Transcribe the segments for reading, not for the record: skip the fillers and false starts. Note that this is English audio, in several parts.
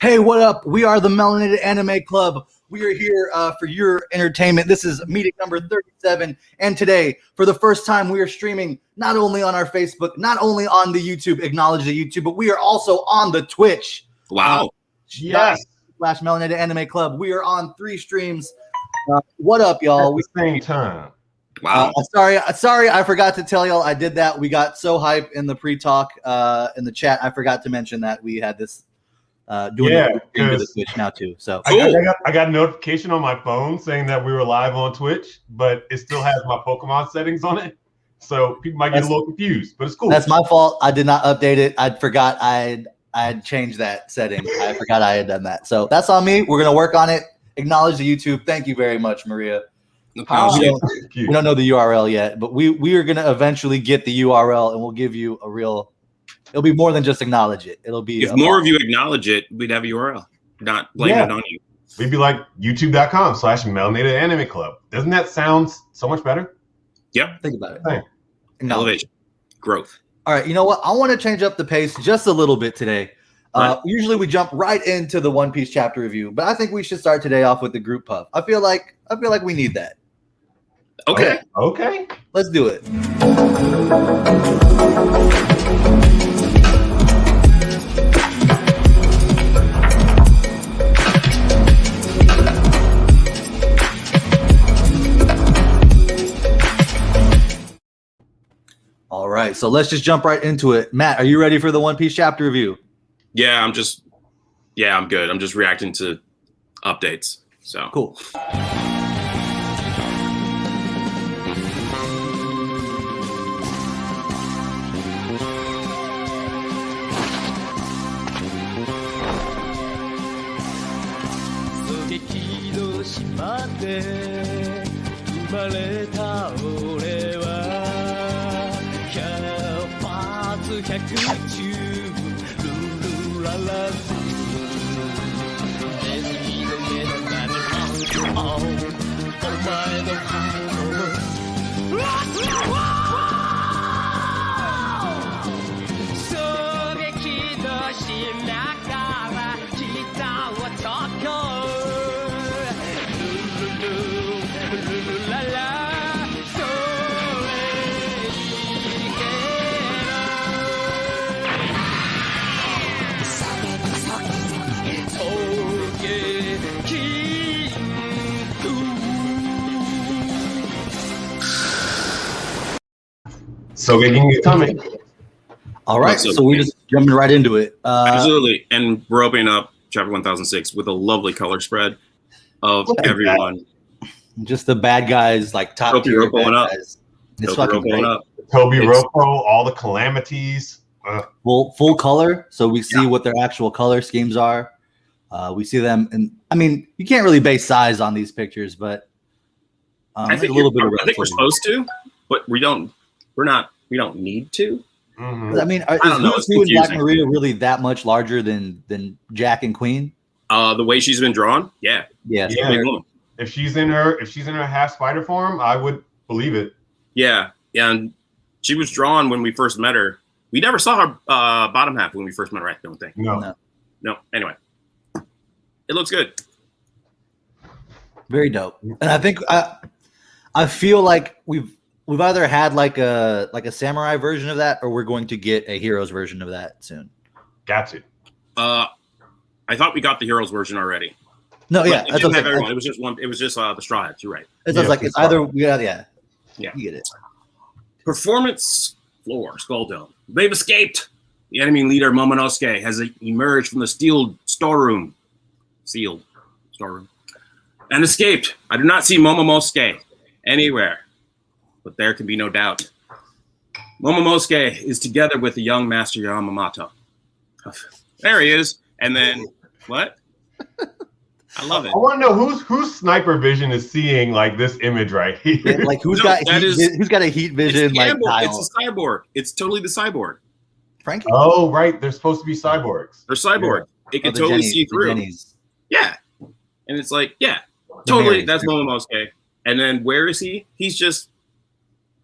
Hey, what up? We are the Melanated Anime Club. We are here for your entertainment. This is meeting number 37. And today, for the first time, we are streaming not only on our Facebook, not only on the YouTube, acknowledge the YouTube, but we are also on the Twitch. Wow. Yes. / Melanated Anime Club. We are on 3 streams. What up, y'all? At the same time. Wow. Sorry, I forgot to tell y'all I did that. We got so hyped in the pre-talk in the chat. I forgot to mention that we had this doing the Twitch now too. So I got a notification on my phone saying that we were live on Twitch, but it still has my Pokemon settings on it. So people might get a little confused, but it's cool. That's my fault. I did not update it. I forgot I had changed that setting. I forgot I had done that. So that's on me. We're gonna work on it. Acknowledge the YouTube. Thank you very much, Maria. We don't know the URL yet, but we are gonna eventually get the URL and we'll give you a real. It'll be more than just acknowledge it. It'll be if more of you acknowledge it, we'd have a URL. Not blame it on you. We'd be like youtube.com/Melanated Anime Club. Doesn't that sound so much better? Yep. Think about it. Elevation. Growth. All right. You know what? I want to change up the pace just a little bit today. Right. Usually we jump right into the One Piece chapter review, but I think we should start today off with the group puff. I feel like we need that. Okay. Okay. Let's do it. All right, so let's just jump right into it. Matt, are you ready for the One Piece chapter review? Yeah, I'm good. I'm just reacting to updates. So cool. Sogeking is coming. All right, so we're just jumping right into it. Absolutely, and we're opening up chapter 1006 with a lovely color spread of everyone. Just the bad guys, like top tier bad guys. It's fucking great. Toby Roko, all the calamities. Full color, so we see what their actual color schemes are. We see them, and I mean, you can't really base size on these pictures, but I think a little bit. I think we're supposed to, but we don't. We don't need to. Mm-hmm. I mean, is Who and Black Maria really that much larger than Jack and Queen? The way she's been drawn, yeah. If she's in her half spider form, I would believe it. Yeah, and she was drawn when we first met her. We never saw her bottom half when we first met her. I don't think. No. Anyway, it looks good. Very dope, and I think I feel like we've either had like a samurai version of that, or we're going to get a heroes version of that soon. Got to. I thought we got the heroes version already. No, but it didn't have everyone. It was just one. It was just the straw hats. You're right. It's either you get it. Performance floor, Skull Dome. They've escaped. The enemy leader Momonosuke has emerged from the sealed storeroom, and escaped. I do not see Momonosuke anywhere. But there can be no doubt. Momonosuke is together with the young master Yamamoto. There he is. And then, what? I love it. I want to know whose sniper vision is seeing like this image right here. Yeah, like who's got a heat vision? It's a cyborg. It's totally the cyborg. Frankie? Oh, right. They're supposed to be cyborgs. They're cyborg. Yeah. It can totally see through. Yeah. And it's like, yeah, totally. That's Momonosuke. And then where is he? He's just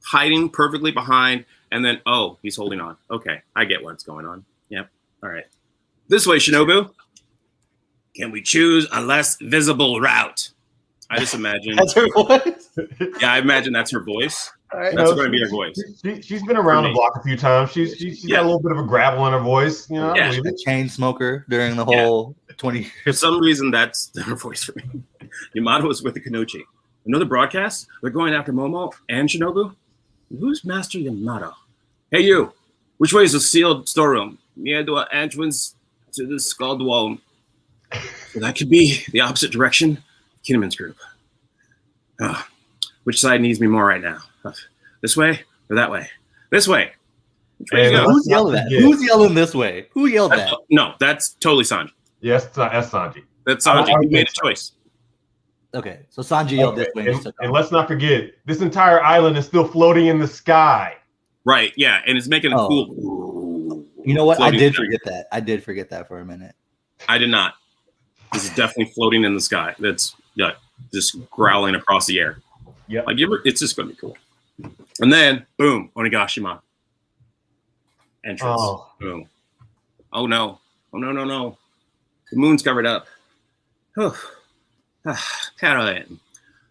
hiding perfectly behind, and then, oh, he's holding on. Okay, I get what's going on. Yep. All right. This way, Shinobu. Can we choose a less visible route? I just imagine. That's her voice. Yeah, I imagine that's her voice. Right. That's going to be her voice. She's been around the block a few times. She's got a little bit of a gravel in her voice. You know, A chain smoker during the whole 20 years. For some reason, that's her voice for me. Yamato is with the Kanuchi. Another broadcast? They're going after Momo and Shinobu? Who's Master Yamato? Hey, you. Which way is the sealed storeroom? Near the entrance to the skull dome. So that could be the opposite direction. Kinnaman's group. Which side needs me more right now? This way or that way? This way. Who's yelling that? Who's yelling this way? Who yelled that? No, that's totally Sanji. Yes, that's Sanji. That's Sanji. He made a choice. Okay, so Sanji yelled this way. And let's not forget, this entire island is still floating in the sky. Right, yeah, and it's making a cool. You know what? I did forget that. I did forget that for a minute. I did not. This is definitely floating in the sky. That's just growling across the air. Yeah, like it's just gonna be cool. And then boom, Onigashima entrance. Oh. Boom. Oh no! Oh no! The moon's covered up. Caroline.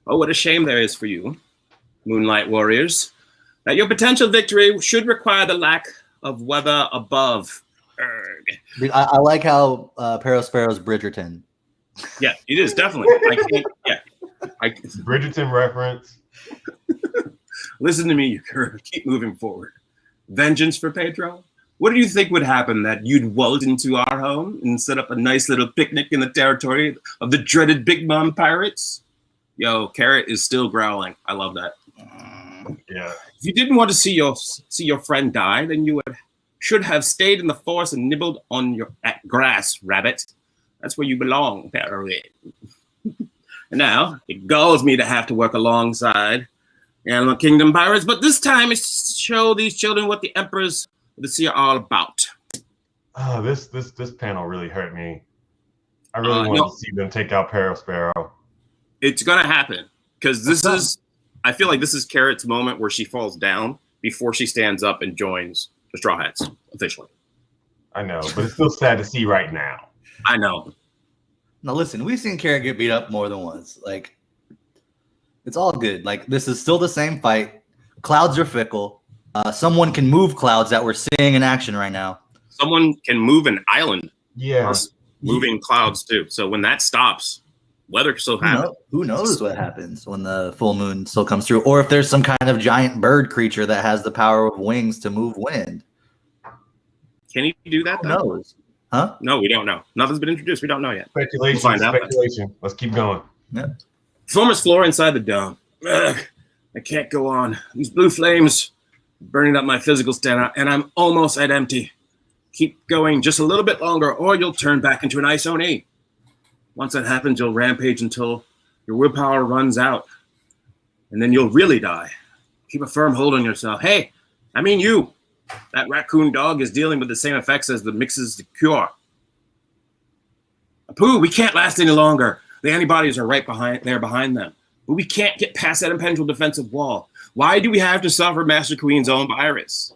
Oh, what a shame there is for you, Moonlight Warriors, that your potential victory should require the lack of weather above. Erg. I like how Sparrow's Bridgerton. Yeah, it is definitely. Bridgerton reference. Listen to me, you curve. Keep moving forward. Vengeance for Pedro? What do you think would happen that you'd waltz into our home and set up a nice little picnic in the territory of the dreaded Big Mom pirates? Yo, Carrot is still growling. I love that. Yeah. If you didn't want to see your friend die, then you should have stayed in the forest and nibbled on your grass, rabbit. That's where you belong, Parrot. And now it galls me to have to work alongside Animal Kingdom pirates, but this time it's show these children what the emperors of the sea are all about. Oh, this panel really hurt me. I really wanted to see them take out Sparrow. It's gonna happen because I feel like this is Carrot's moment where she falls down before she stands up and joins the Straw Hats officially. I know, but it's still sad to see right now. I know. Now listen, we've seen Carrot get beat up more than once. Like, it's all good. Like, this is still the same fight. Clouds are fickle. Someone can move clouds that we're seeing in action right now. Someone can move an island. Yeah. Moving clouds too. So when that stops, weather still happens. Who knows what happens when the full moon still comes through, or if there's some kind of giant bird creature that has the power of wings to move wind. Can he do that? Who knows? Huh? No, we don't know. Nothing's been introduced. We don't know yet. Speculation. We'll find out. Let's keep going. Yeah. Performance floor inside the dome. Ugh, I can't go on. These blue flames burning up my physical stamina, and I'm almost at empty. Keep going just a little bit longer, or you'll turn back into an Ice Oni. Once that happens, you'll rampage until your willpower runs out, and then you'll really die. Keep a firm hold on yourself. Hey, I mean you. That raccoon dog is dealing with the same effects as the mixes to cure. Apu, we can't last any longer. The antibodies are right behind them. But we can't get past that impenetrable defensive wall. Why do we have to suffer Master Queen's own virus?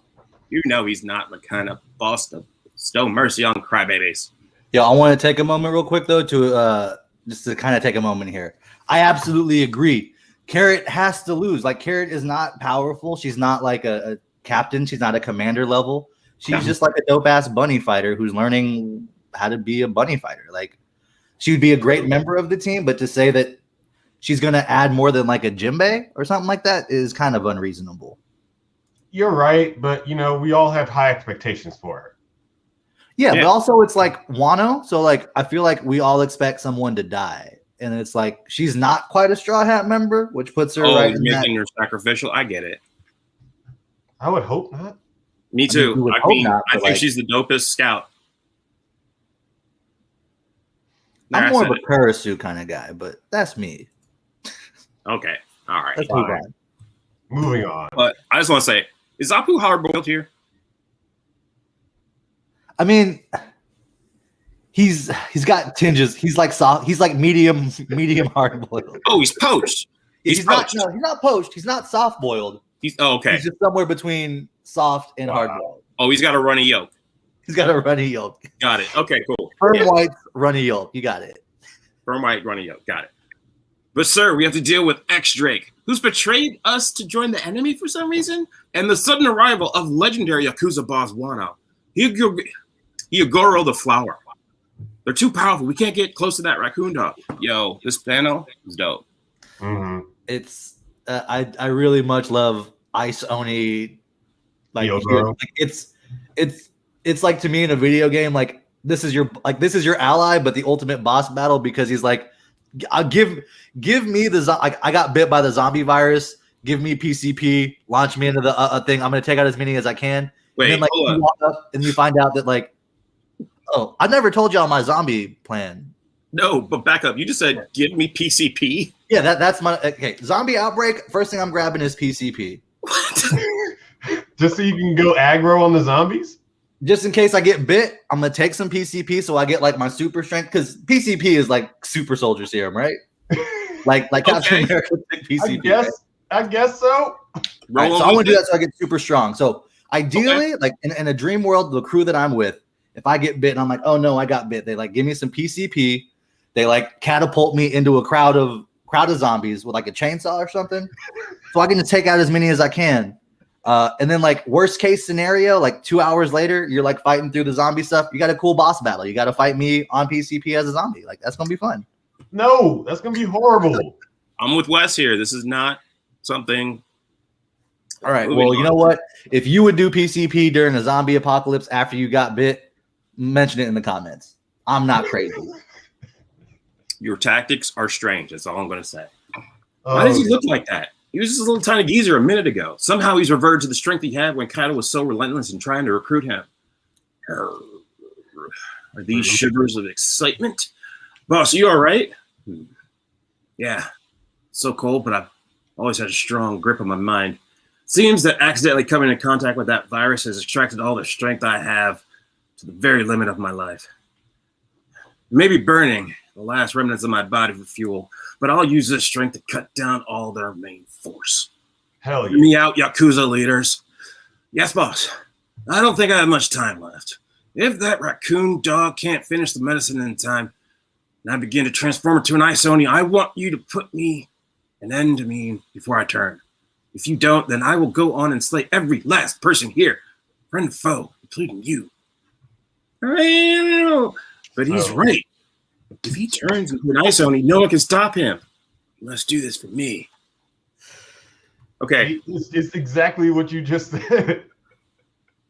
You know he's not the kind of boss to bestow mercy on crybabies. Yeah, I want to take a moment real quick, though, to just to kind of take a moment here. I absolutely agree. Carrot has to lose. Like, Carrot is not powerful. She's not like a captain. She's not a commander level. She's just like a dope-ass bunny fighter who's learning how to be a bunny fighter. Like, she would be a great member of the team, but to say that she's going to add more than like a Jinbei or something like that is kind of unreasonable. You're right, but, you know, we all have high expectations for her. Yeah, but also it's like Wano. So, like, I feel like we all expect someone to die. And it's like she's not quite a Straw Hat member, which puts her right in making her sacrificial. I get it. I would hope not. Me too. I think she's the dopest scout. I'm more of a Kurisu kind of guy, but that's me. Okay. All right. Moving on. But I just want to say, is Apu hard-boiled here? I mean, he's got tinges. He's like soft. He's like medium hard-boiled. Oh, he's poached. He's poached. He's not poached. He's not soft-boiled. Okay. He's just somewhere between soft and hard-boiled. Oh, he's got a runny yolk. He's got a runny yolk. Got it. Okay, cool. Firm white, runny yolk. You got it. Firm white, runny yolk. Got it. But sir, we have to deal with X-Drake, who's betrayed us to join the enemy for some reason, and the sudden arrival of legendary Yakuza boss Wano. Hyogoro the Flower. They're too powerful. We can't get close to that raccoon dog. Yo, this panel is dope. Mm-hmm. It's I really much love Ice Oni. Like it's like, to me in a video game, like this is your ally, but the ultimate boss battle, because he's like, give me the I got bit by the zombie virus. Give me PCP. Launch me into the thing. I'm gonna take out as many as I can. Wait, and then, like, you walk up and you find out that, like, oh, I never told y'all my zombie plan. No, but back up. You just said, give me PCP. Yeah, that's my okay. Zombie outbreak. First thing I'm grabbing is PCP. Just so you can go aggro on the zombies? Just in case I get bit, I'm gonna take some PCP so I get like my super strength, because PCP is like super soldier serum, right? like Captain America PCP. I guess so. Right, so I want to do that so I get super strong. So ideally, like in a dream world, the crew that I'm with, if I get bit and I'm like, oh no, I got bit, they like give me some PCP. They like catapult me into a crowd of zombies with like a chainsaw or something, so I can just take out as many as I can. And then, like, worst case scenario, like 2 hours later, you're like fighting through the zombie stuff. You got a cool boss battle. You got to fight me on PCP as a zombie. Like, that's gonna be fun. No, that's gonna be horrible. I'm with Wes here. This is not something. All right. Well, you know what? If you would do PCP during a zombie apocalypse after you got bit, mention it in the comments. I'm not crazy. Your tactics are strange. That's all I'm going to say. Why does he look like that? He was just a little tiny geezer a minute ago. Somehow he's reverted to the strength he had when Kaido was so relentless in trying to recruit him. Are these shivers of excitement? Boss, you all right? Yeah. So cold, but I've always had a strong grip on my mind. Seems that accidentally coming in contact with that virus has extracted all the strength I have to the very limit of my life. Maybe burning the last remnants of my body for fuel, but I'll use this strength to cut down all their main force. Hell yeah. Get me out, Yakuza leaders. Yes, boss. I don't think I have much time left. If that raccoon dog can't finish the medicine in time, and I begin to transform into an Ice Oni, I want you to put an end to me before I turn. If you don't, then I will go on and slay every last person here, friend and foe, including you. But he's right. If he turns into an Ice Oni, no one can stop him. He must do this for me. Okay. It's exactly what you just said.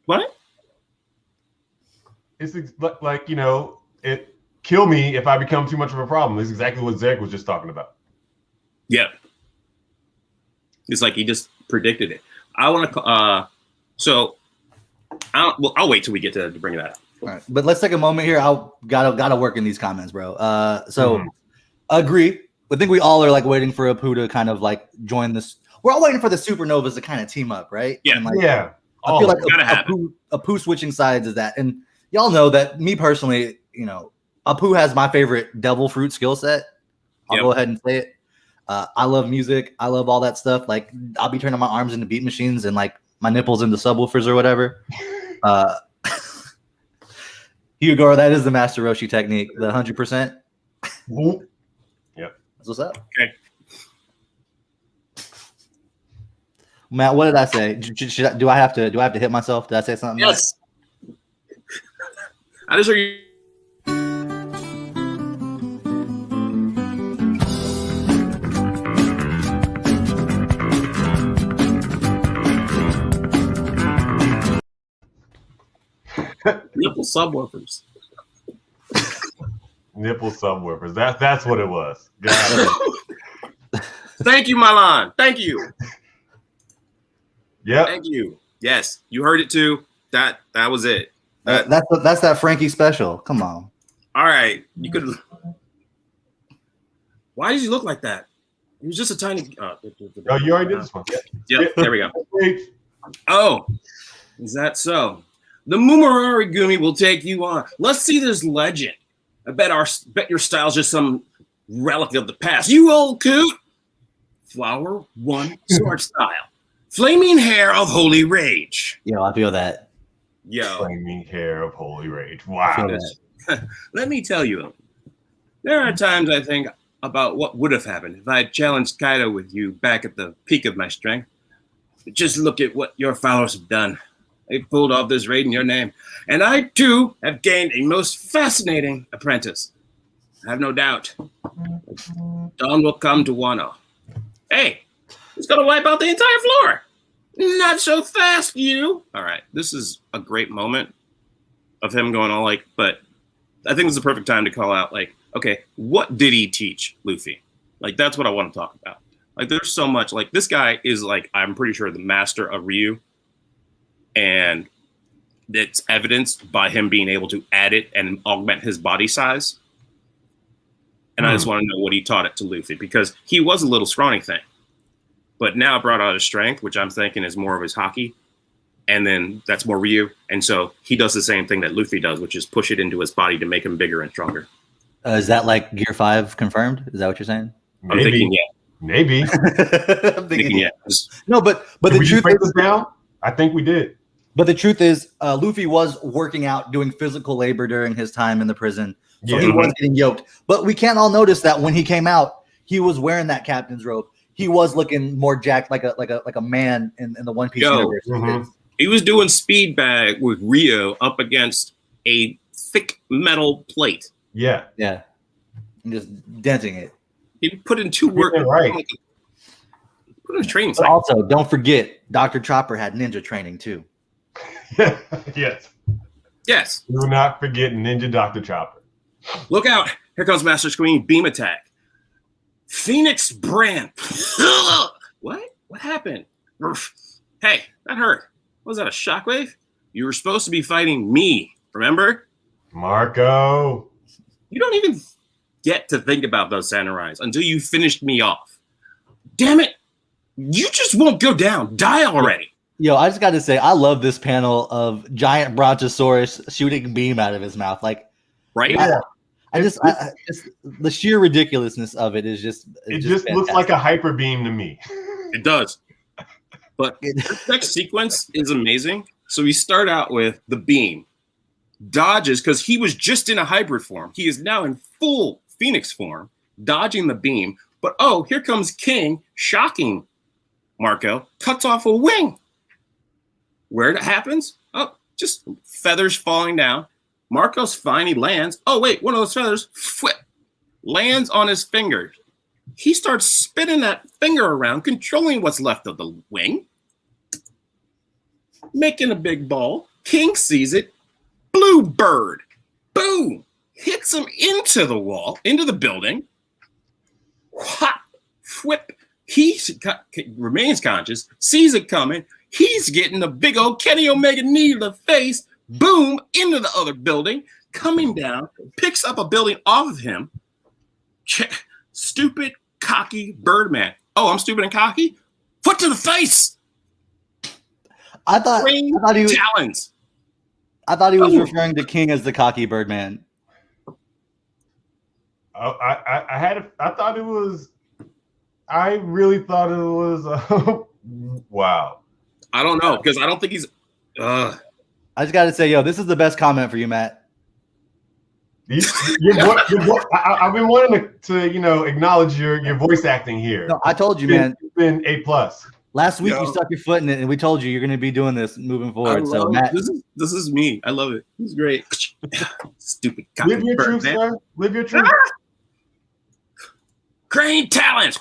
What? It's like, it kill me if I become too much of a problem. It's exactly what Zach was just talking about. Yeah. It's like he just predicted it. I want to. So, I'll wait till we get to bring that up. All right, but let's take a moment here. I'll gotta work in these comments, bro. Agree. I think we all are like waiting for Apu to kind of like join this. We're all waiting for the supernovas to kind of team up, right? Yeah, and like, yeah. I feel like Apu switching sides is that, and y'all know that me personally, Apu has my favorite devil fruit skill set. I'll go ahead and say it. I love music. I love all that stuff. Like, I'll be turning my arms into beat machines and like my nipples into subwoofers or whatever. Hyogoro, that is the Master Roshi technique, the 100%. Yep. That's what's up. Okay. Matt, what did I say? Do I have to hit myself? Did I say something? Yes. I just heard you. Nipple subwoofers. Nipple subwoofers. That's what it was. Got it. Thank you, Milan. Thank you. Yeah. Thank you. Yes, you heard it too. That was it. That's that Frankie special. Come on. All right, you could. Why did you look like that? He was just a tiny. Oh, you already did this one. Yep. There we go. Oh, is that so? The Mumurari Gumi will take you on. Let's see this legend. I bet your style's just some relic of the past. You old coot. Flower one sword style. Flaming hair of holy rage. I feel that. Yo. Flaming hair of holy rage. Wow. Let me tell you, there are times I think about what would have happened if I had challenged Kaido with you back at the peak of my strength. Just look at what your followers have done. They pulled off this raid in your name. And I, too, have gained a most fascinating apprentice. I have no doubt. Dawn will come to Wano. Hey, he's going to wipe out the entire floor. Not so fast, you. All right, this is a great moment of him going all like, but I think this is the perfect time to call out, like, okay, what did he teach Luffy? Like, that's what I want to talk about. Like, there's so much. Like, this guy is, like, I'm pretty sure the master of Ryu. And it's evidenced by him being able to add it and augment his body size. And I just want to know what he taught it to Luffy, because he was a little scrawny thing. But now it brought out his strength, which I'm thinking is more of his hockey. And then that's more Ryu. And so he does the same thing that Luffy does, which is push it into his body to make him bigger and stronger. Is that like Gear 5 confirmed? Is that what you're saying? I'm thinking, yeah. Maybe. I'm thinking, yeah. No, but the truth is, down? I think we did. But the truth is, Luffy was working out, doing physical labor during his time in the prison. So he was getting yoked. But we can't all notice that when he came out, he was wearing that captain's robe. He was looking more jacked, like a man in the One Piece universe. He was doing speed bag with Rio up against a thick metal plate. Yeah. Yeah. And just denting it. He put in two work. Right. Put in training. But also, don't forget, Dr. Chopper had ninja training too. Yes. Yes. Do not forget Ninja Dr. Chopper. Look out. Here comes Master Screen beam attack. Phoenix Brand. What? What happened? Hey, that hurt. Was that a shockwave? You were supposed to be fighting me, remember? Marco. You don't even get to think about those samurais until you finished me off. Damn it. You just won't go down. Die already. Yo, I just got to say, I love this panel of giant brontosaurus shooting beam out of his mouth. Like, right? Yeah. I just the sheer ridiculousness of it is just. It just looks like a hyper beam to me. It does. But the next sequence is amazing. So we start out with the beam. Dodges, because he was just in a hybrid form. He is now in full Phoenix form, dodging the beam. But oh, here comes King, shocking Marco, cuts off a wing. Where it happens? Oh, just feathers falling down. Marco's fine, he lands. Oh, wait, one of those feathers, flip, lands on his fingers. He starts spinning that finger around, controlling what's left of the wing, making a big ball. King sees it. Blue bird, boom, hits him into the wall, into the building. Hot, whip. He remains conscious, sees it coming. He's getting a big old Kenny Omega knee to the face. Boom, into the other building, coming down, picks up a building off of him. Stupid, cocky Birdman. Oh, I'm stupid and cocky? Foot to the face. I thought he was, talons. I thought he was referring to King as the cocky Birdman. I really thought it was wow. I don't know, because I don't think he's I just got to say, yo, this is the best comment for you, Matt. I've been wanting to acknowledge your voice acting here. No, I told you, man. It's been A+. Last week you stuck your foot in it, and we told you you're going to be doing this moving forward. So, Matt, this is me. I love it. It's great. Stupid. Live your truth, sir. Live your truth. Crane talons.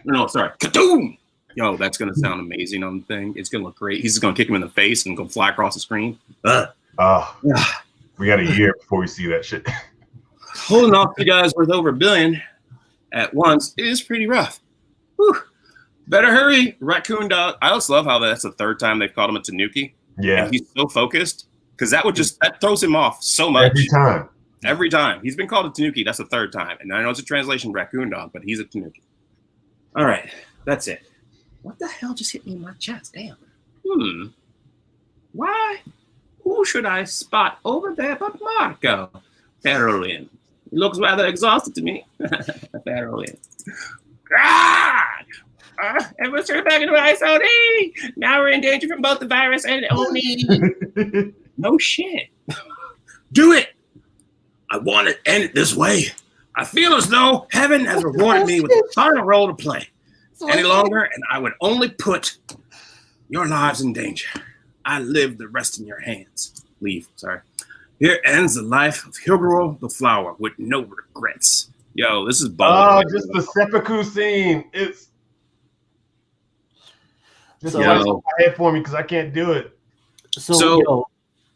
No, sorry. Kadoom. Yo, that's going to sound amazing on the thing. It's going to look great. He's just going to kick him in the face and go fly across the screen. We got a year before we see that shit. Holding off you guys worth over $1 billion at once is pretty rough. Whew. Better hurry, Raccoon Dog. I also love how that's the third time they've called him a Tanuki. Yeah. And he's so focused because that throws him off so much. Every time. He's been called a Tanuki. That's the third time. And I know it's a translation Raccoon Dog, but he's a Tanuki. All right. That's it. What the hell just hit me in my chest? Damn. Why? Who should I spot over there but Marco? Carolyn. He looks rather exhausted to me. Carolyn. God! And let's turn back into ice Oni. Now we're in danger from both the virus and Oni. No shit. Do it. I want it end it this way. I feel as though heaven has rewarded me with the final role to play. Any longer, and I would only put your lives in danger. I live the rest in your hands. Leave, sorry. Here ends the life of Huguro the Flower with no regrets. Yo, this is bold. Oh, just the seppuku scene. It's just my head for me because I can't do it. So yo,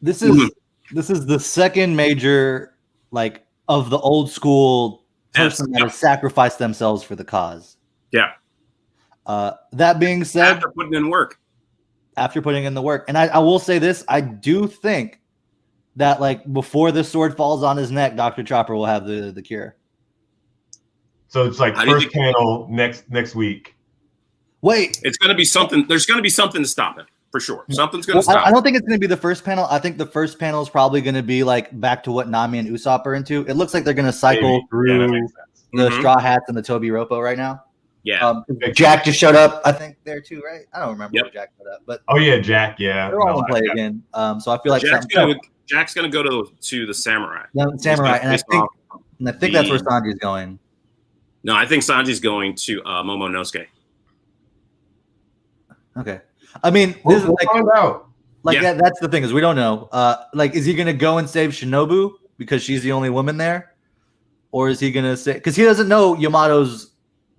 this is the second major like of the old school person that has sacrificed themselves for the cause. Yeah. That being said, after putting in the work, and I will say this, I do think that like before the sword falls on his neck, Dr. Chopper will have the cure. So it's like first panel next week. Wait, it's going to be something. There's going to be something to stop it for sure. Something's going to stop. I don't think it's going to be the first panel. I think the first panel is probably going to be like back to what Nami and Usopp are into. It looks like they're going to cycle through the Straw Hats and the Toby Ropo right now. Yeah. Jack just showed up, I think, there too, right? I don't remember where Jack showed up, but Jack, yeah. They're all gonna play again. So I feel like Jack's gonna go to the samurai. Samurai, and I think that's where Sanji's going. No, I think Sanji's going to Momonosuke. Okay. I mean, this is find out. Like that's the thing, is we don't know. Like, is he gonna go and save Shinobu because she's the only woman there? Or is he gonna say, because he doesn't know Yamato's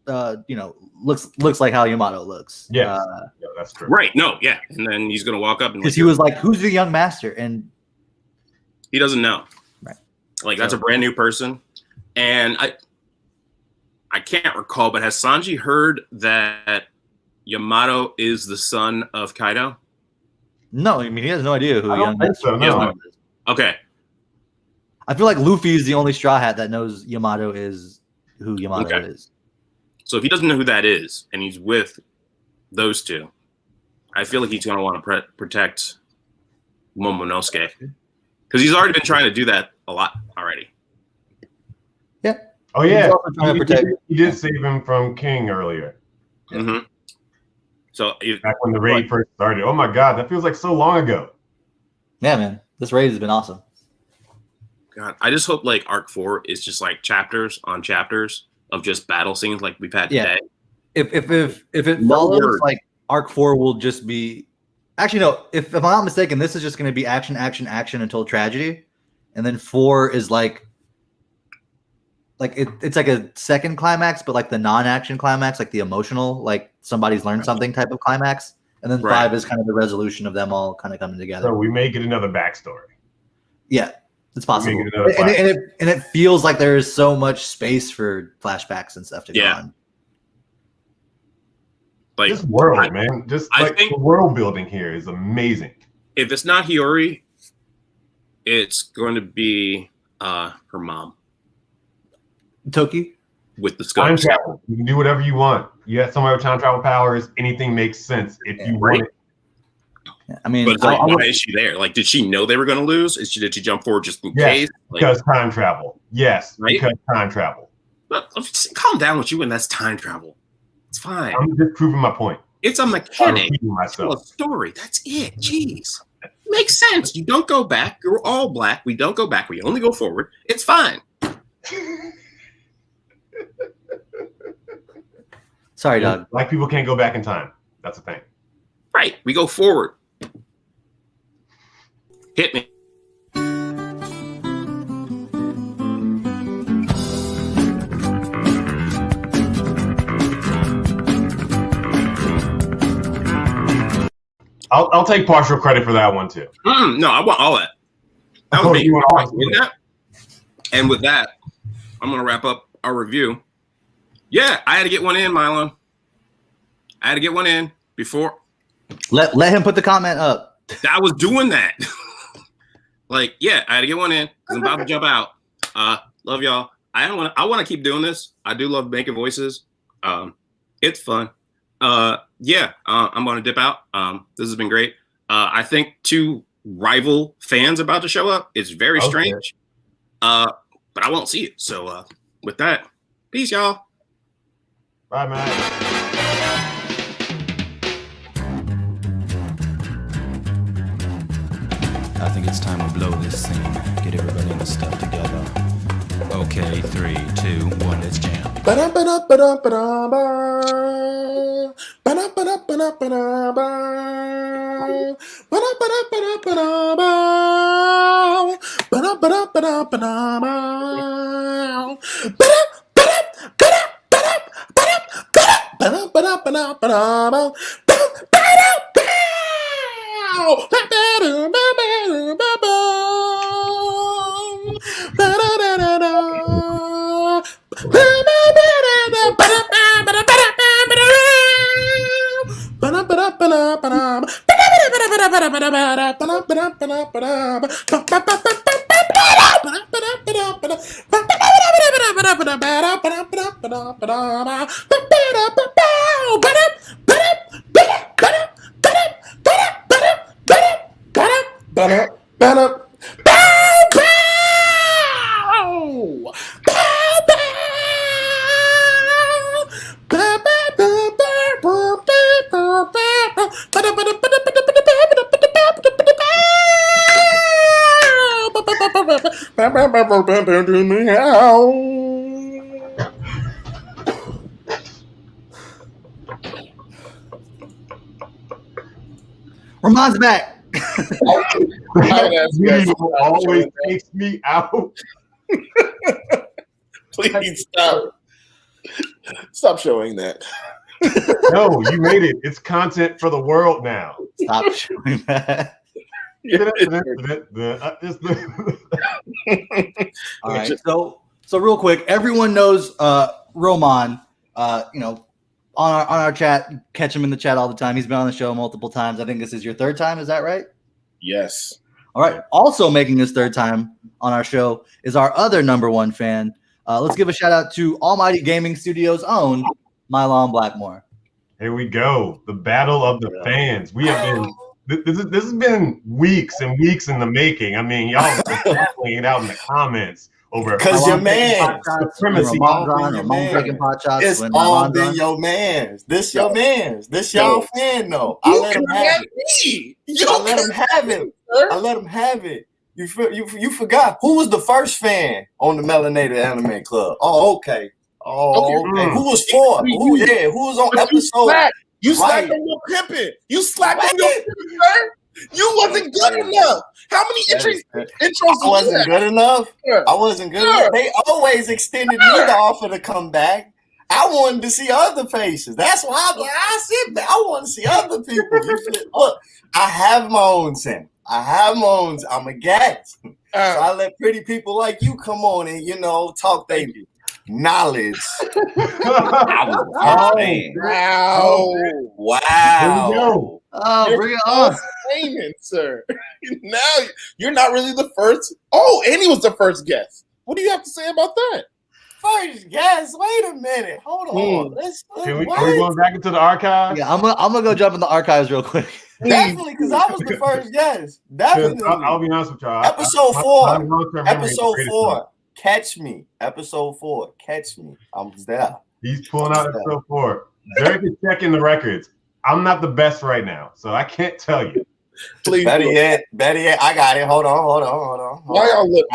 looks like how Yamato looks. Yeah, that's true. Right. No, yeah. And then he's gonna walk up and because he was like, "Who's the young master?" And he doesn't know. Right. Like that's a brand new person, and I can't recall, but has Sanji heard that Yamato is the son of Kaido? No, I mean he has no idea who young master is. Okay. I feel like Luffy is the only Straw Hat that knows Yamato is who Yamato is. So if he doesn't know who that is, and he's with those two, I feel like he's going to want to protect Momonosuke, because he's already been trying to do that a lot already. Yeah. Oh yeah. He did save him from King earlier. Mm-hmm. So back when the raid first started. Oh my God, that feels like so long ago. Yeah, man, this raid has been awesome. God, I just hope like Arc 4 is just like chapters on chapters of just battle scenes like we've had today. If it follows, like Arc 4 will just be, actually no, if I'm not mistaken, this is just going to be action until tragedy, and then 4 is like it's like a second climax, but like the non-action climax, like the emotional, like somebody's learned something type of climax, and then 5 is kind of the resolution of them all kind of coming together. So we may get another backstory. Yeah. It's possible, and it feels like there is so much space for flashbacks and stuff to go on. Like this world, man, just like the world building here is amazing. If it's not Hiyori, it's going to be her mom, Toki, with the scope. Time travel. You can do whatever you want. You have somebody with time travel powers. Anything makes sense if you want it. I mean, but like, why is she there? Like, did she know they were going to lose? Did she jump forward just in case? Like, because time travel. Yes, right? Because time travel. But calm down with you, and that's time travel. It's fine. I'm just proving my point. It's a mechanic. Tell a story. That's it. Jeez, makes sense. You don't go back. You're all black. We don't go back. We only go forward. It's fine. Sorry, Doug. Black people can't go back in time. That's the thing. Right. We go forward. Hit me. I'll take partial credit for that one too. No, I want all that. That was me. And with that, I'm going to wrap up our review. Yeah, I had to get one in, Mylon. I had to get one in before. Let him put the comment up. I was doing that. Like, yeah, I had to get one in because I'm about to jump out. Love y'all. I want to keep doing this. I do love making voices. It's fun. I'm going to dip out. This has been great. I think 2 rival fans about to show up. It's very strange. But I won't see it. So with that, peace, y'all. Bye, man. I think it's time we blow this scene. Get everybody in the stuff together. Okay, 3, 2, 1, let's jam. Romann's back. That video always takes me out. Please stop. Stop showing that. No, you made it. It's content for the world now. Stop showing that. All right. So real quick, everyone knows Romann. On our chat, catch him in the chat all the time. He's been on the show multiple times. I think this is your third time. Is that right? Yes. All right. Also making his third time on our show is our other #1 fan. Let's give a shout out to Almighty Gaming Studios' own Mylon Blackmore. Here we go. The battle of the fans. We have been. This has been weeks and weeks in the making. I mean, y'all are battling it out in the comments over because your man supremacy. It's all been your man's. This your man's. This y'all fan though. I let him have it. I let him have it. I let him have it. You forgot who was the first fan on the Melanated Anime Club? Oh, okay. Oh, okay. Who was fourth? Who was on episode? You slapped on your pimping. You slapped on your pimping, sir. You wasn't good enough. How many intros? I wasn't good enough. I wasn't good enough. They always extended me the offer to come back. I wanted to see other faces. That's why I sit there. I want to see other people. Look, I have my own sin. I have my own. I'm a guest. So I let pretty people like you come on and talk their knowledge. Wow! Oh, bring it on, sir. Now you're not really the first. Oh, and he was the first guest. What do you have to say about that? First guest. Wait a minute. Hold on. Can we go back into the archives? Yeah, I'm gonna go jump in the archives real quick. Definitely, because I was the first guest. Definitely. I'll be honest with y'all. Episode 4. Episode 4. Catch me. Episode 4. Catch me. I'm there. He's pulling out episode 4. Derek is checking the records. I'm not the best right now, so I can't tell you. Please. Better yet. I got it. Hold on. Why y'all look?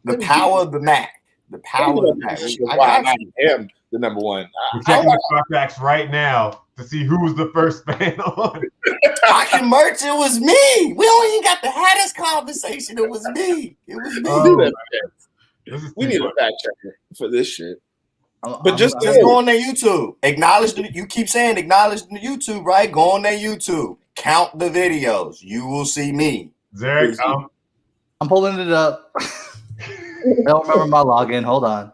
The power of the Mac. The power of the Mac. I am the #1. We're checking the contracts right now to see who was the first fan on. I can merch. It was me. We don't even got to have this conversation. It was me. We need a fact checker for this shit. But just go on their YouTube. You keep saying acknowledge the YouTube, right? Go on their YouTube. Count the videos. You will see me. Derek, I'm pulling it up. I don't remember my login. Hold on.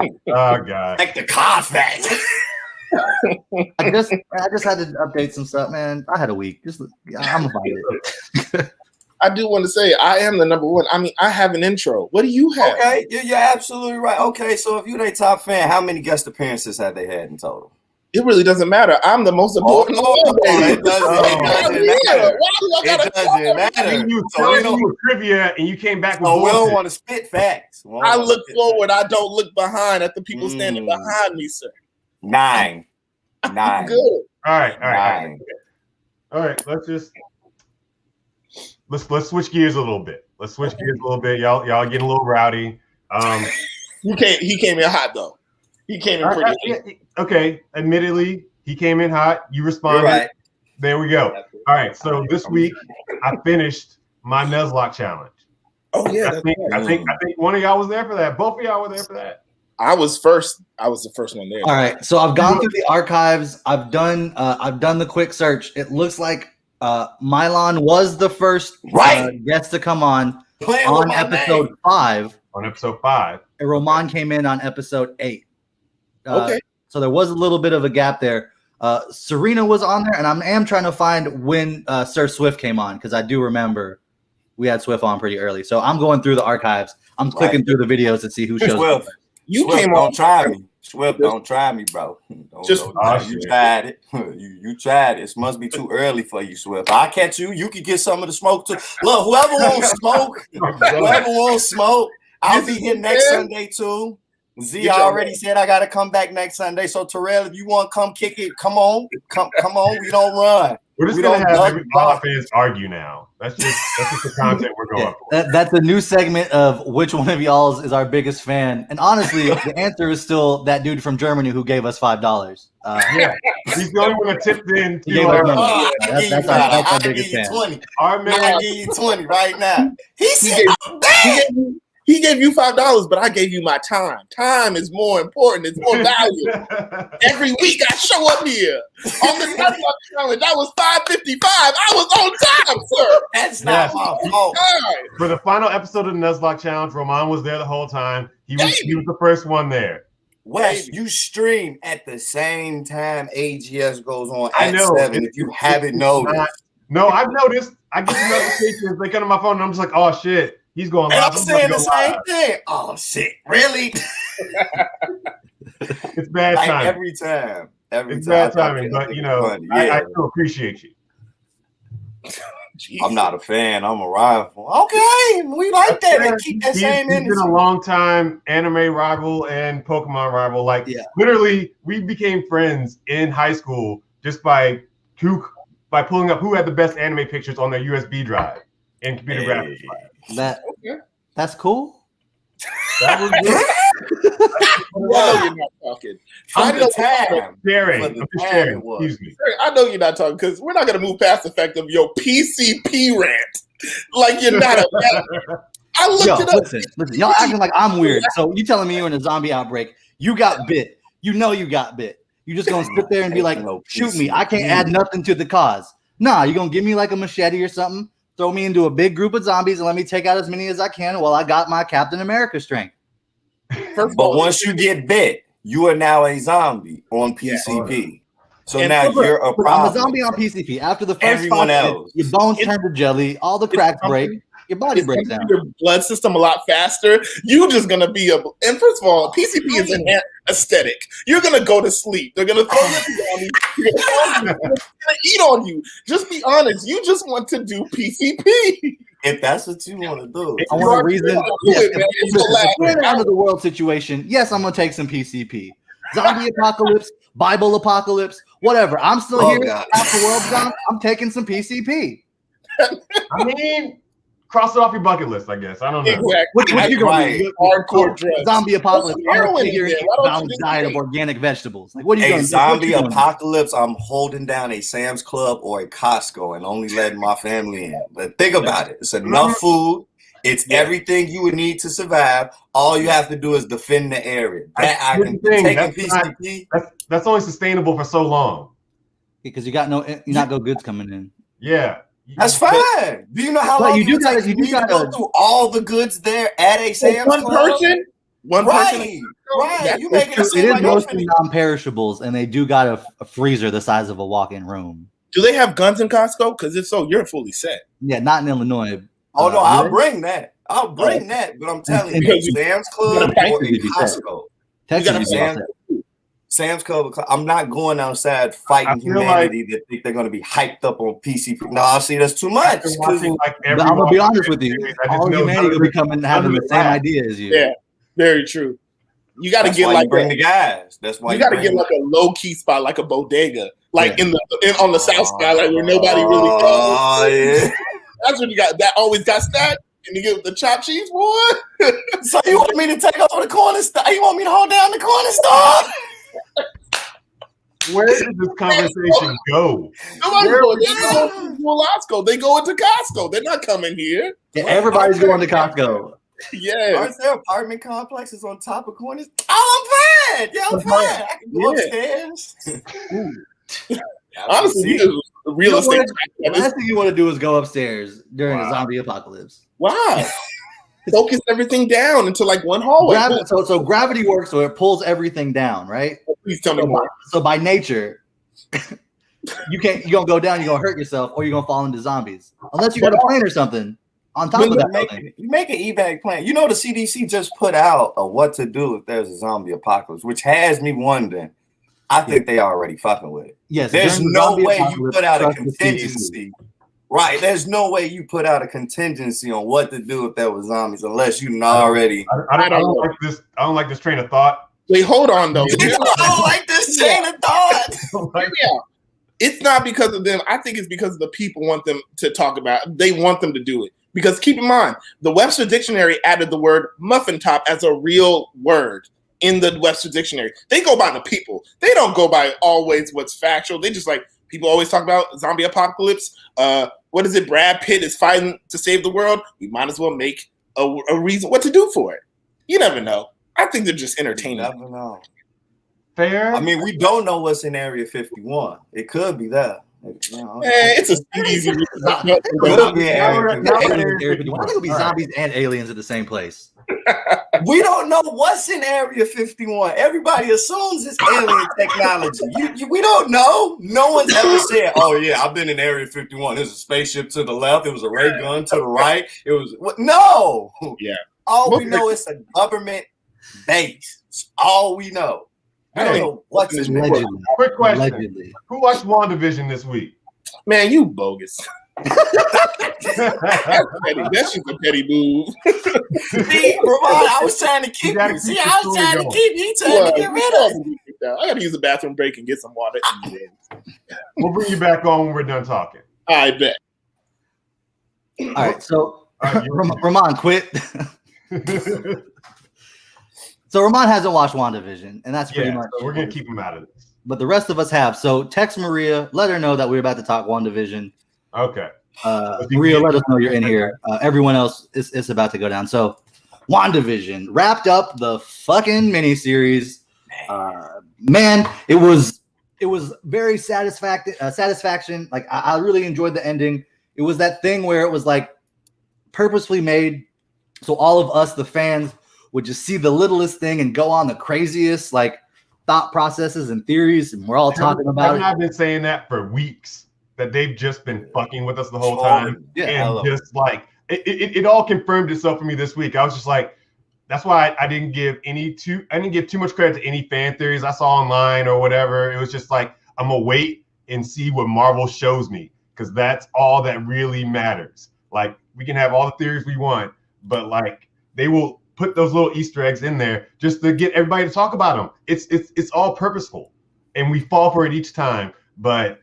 Oh God. Like the Carfax. I just had to update some stuff, man. I had a week. I'm gonna find it. I do want to say I am the #1. I mean, I have an intro. What do you have? Okay, you're absolutely right. Okay, so if you're their top fan, how many guest appearances have they had in total? It really doesn't matter. I'm the most important. It doesn't matter. It doesn't matter. You told you trivia and you came back with we don't want to spit facts. I look forward. I don't look behind at the people standing behind me, sir. 9. Good. All right. All right. Let's let's switch gears a little bit. Y'all getting a little rowdy. He came in hot though. He came in pretty. Okay, admittedly, he came in hot. You responded. Right. There we go. All right. So this week I finished my Nuzlocke challenge. Oh yeah, I think one of y'all was there for that. Both of y'all were there for that. I was first. I was the first one there. All right, so I've gone through the archives. I've done the quick search. It looks like Mylon was the first guest to come on episode 5. On episode 5, and Romann came in on episode 8. Okay, so there was a little bit of a gap there. Serena was on there, and I am trying to find when Sir Swift came on because I do remember we had Swift on pretty early. So I'm going through the archives. I'm clicking through the videos to see who shows up. You Swift, came on. Try me. Swift, don't try me, bro. You tried it. You tried it. It must be too early for you, Swift. I'll catch you. You can get some of the smoke too. Look, whoever wants smoke, I'll be here next Sunday too. Z already said I gotta come back next Sunday. So Terrell, if you want to come kick it, come on. Come on. We don't run. We're just gonna have all our fans argue now. That's just the content we're going for. That's a new segment of which one of y'all is our biggest fan. And honestly, the answer is still that dude from Germany who gave us $5. Yeah, he's the only one that tipped in. That's our biggest fan. 20. Our man, I give you 20 right now. He gave you $5, but I gave you my time. Time is more important. It's more valuable. Every week I show up here on the Nuzlocke challenge. That was $5.55. I was on time, sir. That's not my fault. For the final episode of the Nuzlocke challenge, Romann was there the whole time. He was the first one there. Wes, you stream at the same time AGS goes on at 7. If you haven't noticed. No, I've noticed. I get the notifications. They come to my phone, and I'm just like, oh shit. He's going live. I'm saying the same thing. Oh shit! Really? It's bad timing. Every time. It's bad timing, but I still appreciate you. I'm not a fan. I'm a rival. Okay, we like that. And keep that same energy. He's been a long time anime rival and Pokemon rival. Literally, we became friends in high school just by pulling up who had the best anime pictures on their USB drive and computer graphics. That's cool. That was good. You're not talking. I'm just sharing. Excuse me. I know you're not talking because we're not going to move past the fact of your PCP rant. Like you're not a. I looked it up. Listen, y'all acting like I'm weird. So you telling me you're in a zombie outbreak? You got bit. You know you got bit. You just gonna sit there and be like, shoot me. I can't add nothing to the cause. Nah, you're gonna give me like a machete or something. Throw me into a big group of zombies and let me take out as many as I can while I got my Captain America strength. But once you get bit, you are now a zombie on PCP. So now you're a problem. I'm a zombie on PCP. After the first 5 minutes, your bones turn to jelly, all the cracks break, your body breaks down. Your blood system a lot faster. You just gonna be and first of all, PCP is an aesthetic. You're gonna go to sleep. They're gonna throw you on you. They're gonna eat on you. Just be honest. You just want to do PCP. If that's what you want to do, I want a reason. We're in an end of the world situation. Yes, I'm gonna take some PCP. Zombie apocalypse, Bible apocalypse, whatever. I'm still here. Half the world's gone. I'm taking some PCP. I mean, cross it off your bucket list, I guess. I don't know. Exactly. What you gonna do? Hardcore drugs. Zombie apocalypse. I'm gonna here a balanced diet of organic vegetables. Like, what are you doing? Zombie apocalypse. I'm holding down a Sam's Club or a Costco and only letting my family in. But think about it. It's enough food. It's everything you would need to survive. All you have to do is defend the area. That I can take a PCP. That's only sustainable for so long. Because you got no goods coming in. Yeah. That's fine. Do you know how long you gotta go through all the goods there at a Sam's Club? One person. Right. You making it seem is like mostly non-perishables, and they do got a freezer the size of a walk-in room. Do they have guns in Costco? Because if so, you're fully set. Yeah, not in Illinois. Oh no, I'll bring that. But I'm telling you, Sam's Club or a Costco. Sam's Club. I'm not going outside fighting humanity that think they're going to be hyped up on PCP. No, see, that's too much. I'm gonna be honest with you. All humanity will be coming having the same idea as you. Yeah, very true. You got to get bring the guys. That's why you got to get like a low key spot, like a bodega, like on the south side, like where nobody really goes. Oh yeah. That's what you got. That always got stacked. And you get the chopped cheese, boy. So you want me to take over the corner store? You want me to hold down the corner store? Where did this conversation go? Nobody's going. They go to Costco. They go into Costco. They're not coming here. Yeah, everybody's going to Costco. Yeah. Aren't there apartment complexes on top of corners? Oh, I'm fine. Yeah, I'm fine. I can go upstairs. Honestly, real estate. The last thing you want to do is go upstairs during a zombie apocalypse. Wow. Focus everything down into like one hallway. So gravity works, so it pulls everything down, right? Please tell me more. So by nature, you're gonna go down, you're gonna hurt yourself, or you're gonna fall into zombies. Unless you got a plane or something on top of that. You make an evac plan. You know the CDC just put out a what to do if there's a zombie apocalypse, which has me wondering. I think they already fucking with it. Yes, there's no way you put out a contingency. Right, there's no way you put out a contingency on what to do if there was zombies unless you already. I don't like this. I don't like this train of thought. Wait, hold on though. I don't like this train of thought. Yeah, it's not because of them. I think it's because the people want them to talk about. They want them to do it because keep in mind, the Webster Dictionary added the word muffin top as a real word in the Webster Dictionary. They go by the people. They don't go by always what's factual. They just like people always talk about zombie apocalypse. What is it? Brad Pitt is fighting to save the world. We might as well make a reason what to do for it. You never know. I think they're just entertaining. You never know. Fair. I mean, we don't know what's in Area 51. It could be that. It's a easy. I think it'll be zombies and aliens at the same place. We don't know what's in Area 51. Everybody assumes it's alien technology. We don't know. No one's ever said, "Oh yeah, I've been in Area 51. There's a spaceship to the left. It was a ray gun to the right. It was no." Yeah. All we know is a government base. It's all we know. I don't know what's in there. Quick question: Allegedly. Who watched WandaVision this week? Man, you bogus. That's petty. That's just a petty move. See, Romann, I was trying to keep you. See, I was trying to keep you. Trying to get rid of it. I got to use the bathroom break and get some water. We'll bring you back on when we're done talking. I bet. All right, so Romann quit. So Romann hasn't watched WandaVision, and that's pretty much. So we're gonna keep him out of this. But the rest of us have. So text Maria, let her know that we're about to talk WandaVision. Okay. Maria, let us know you're in here. Everyone else is about to go down. So WandaVision wrapped up the fucking miniseries. Man, it was very satisfaction. Like I really enjoyed the ending. It was that thing where it was like purposefully made so all of us, the fans, would just see the littlest thing and go on the craziest like thought processes and theories, and we're all talking about it. I've been saying that for weeks, that they've just been fucking with us the whole time. And just like it all confirmed itself for me this week. I was just like, that's why I didn't give too much credit to any fan theories I saw online or whatever. It was just like, I'm gonna wait and see what Marvel shows me, because that's all that really matters. Like, we can have all the theories we want, but like they will put those little Easter eggs in there just to get everybody to talk about them. It's all purposeful, and we fall for it each time, but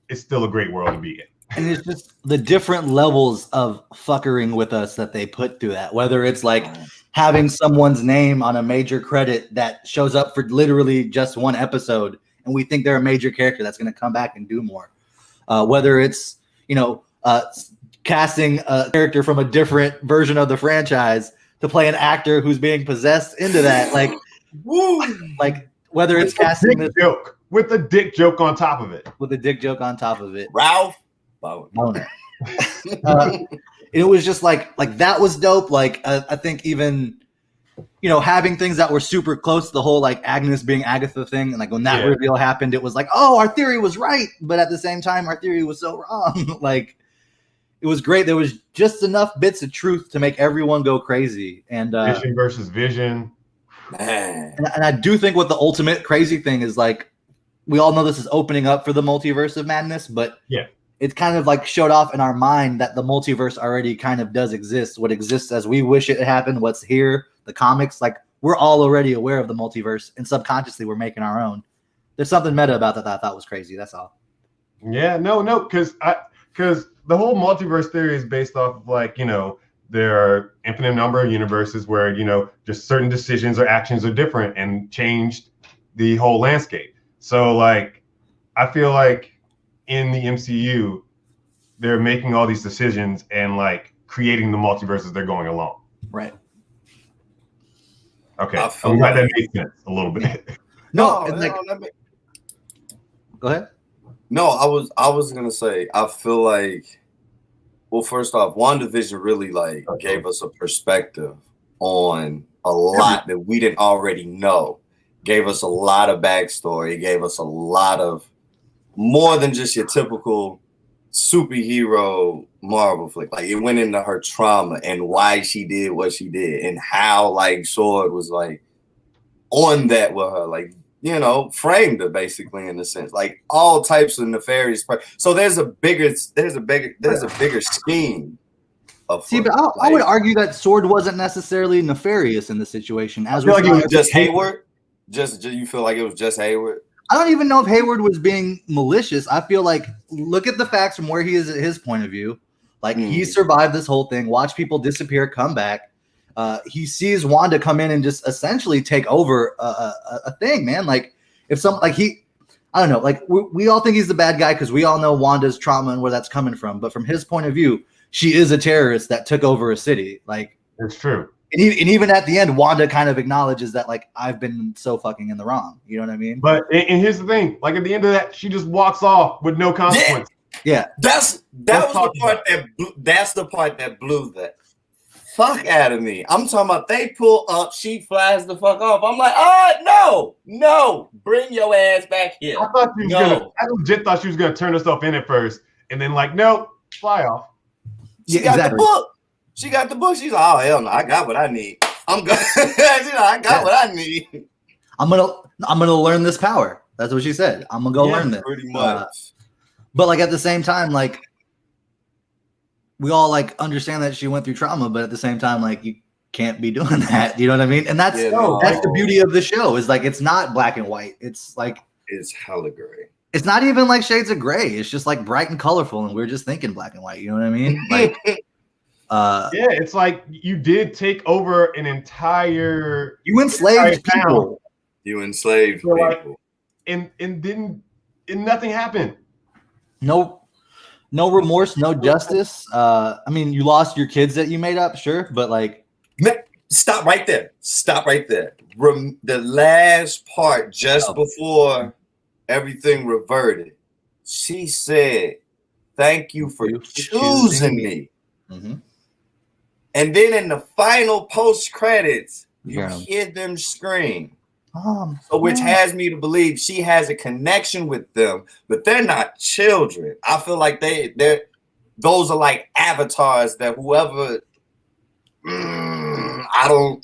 it's still a great world to be in. And it's just the different levels of fuckering with us that they put through that, whether it's like having someone's name on a major credit that shows up for literally just one episode, and we think they're a major character that's going to come back and do more. Whether it's, casting a character from a different version of the franchise to play an actor who's being possessed into that, like whether it's casting this joke with a dick joke on top of it, Ralph Boner. It was just like that was dope. Like I think even having things that were super close to the whole like Agnes being Agatha thing, and like when that reveal happened, it was like, oh, our theory was right, but at the same time our theory was so wrong. Like, it was great. There was just enough bits of truth to make everyone go crazy. And Vision versus Vision. Man. And I do think what the ultimate crazy thing is, like, we all know this is opening up for the multiverse of madness, but it kind of like showed off in our mind that the multiverse already kind of does exist. What exists as we wish it happened, what's here, the comics, like we're all already aware of the multiverse, and subconsciously we're making our own. There's something meta about that I thought was crazy. That's all. Yeah, no, because the whole multiverse theory is based off of like, there are infinite number of universes where, just certain decisions or actions are different and changed the whole landscape. So like, I feel like in the MCU, they're making all these decisions and like creating the multiverses they're going along. Right. Okay. I'm glad that made sense a little bit. Go ahead. No, I was gonna say, I feel like, well, first off, WandaVision really like gave us a perspective on a lot that we didn't already know. Gave us a lot of backstory. Gave us a lot of more than just your typical superhero Marvel flick. Like it went into her trauma and why she did what she did and how like Sword was like on that with her, like, framed her basically in a sense, like all types of nefarious. So there's a bigger scheme. See, but I would argue that Sword wasn't necessarily nefarious in the situation. As I feel like it was just Hayward. You feel like it was just Hayward? I don't even know if Hayward was being malicious. I feel like, look at the facts from where he is at his point of view. Like he survived this whole thing, watch people disappear, come back. He sees Wanda come in and just essentially take over a thing, man. Like if I don't know, like we all think he's the bad guy because we all know Wanda's trauma and where that's coming from. But from his point of view, she is a terrorist that took over a city. Like it's true. And even at the end, Wanda kind of acknowledges that, like, I've been so fucking in the wrong. You know what I mean? But and here's the thing: like at the end of that, she just walks off with no consequence. Yeah. That's the part that blew the fuck out of me. I'm talking about they pull up, she flies the fuck off. I'm like, no, bring your ass back here. I legit thought she was gonna turn herself in at first, and then like, nope, fly off. She got the book. She got the book. She's like, oh hell no, I got what I need. I'm good. I got what I need. I'm gonna learn this power. That's what she said. I'm gonna go learn this. Pretty much. But like at the same time, like we all like understand that she went through trauma, but at the same time, like you can't be doing that. You know what I mean? And that's the beauty of the show is like it's not black and white. It's like it's hella gray. It's not even like shades of gray. It's just like bright and colorful, and we're just thinking black and white. You know what I mean? Like, it's like you did take over an entire. You enslaved people. You enslaved people, like, and nothing happened. No remorse, no justice. I mean, you lost your kids that you made up, sure, but like, stop right there. The last part, just before everything reverted, she said, "Thank you for choosing me." Mm-hmm. And then in the final post credits, you hear them scream. Which has me to believe she has a connection with them, but they're not children. I feel like those are like avatars that whoever I don't.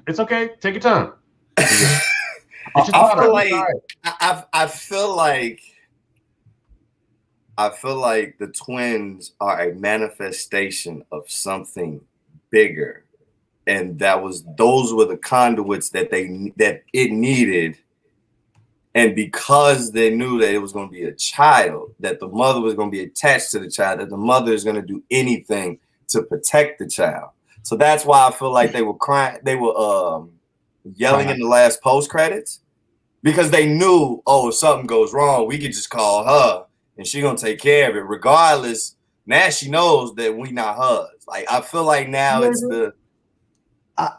It's okay. Take your time. I feel like the twins are a manifestation of something bigger. And those were the conduits that it needed. And because they knew that it was going to be a child, that the mother was going to be attached to the child, that the mother is going to do anything to protect the child. So that's why I feel like they were crying. They were yelling in the last post credits because they knew, if something goes wrong, we could just call her and she's going to take care of it. Regardless, now she knows that we not hers. Like, I feel like now it's the,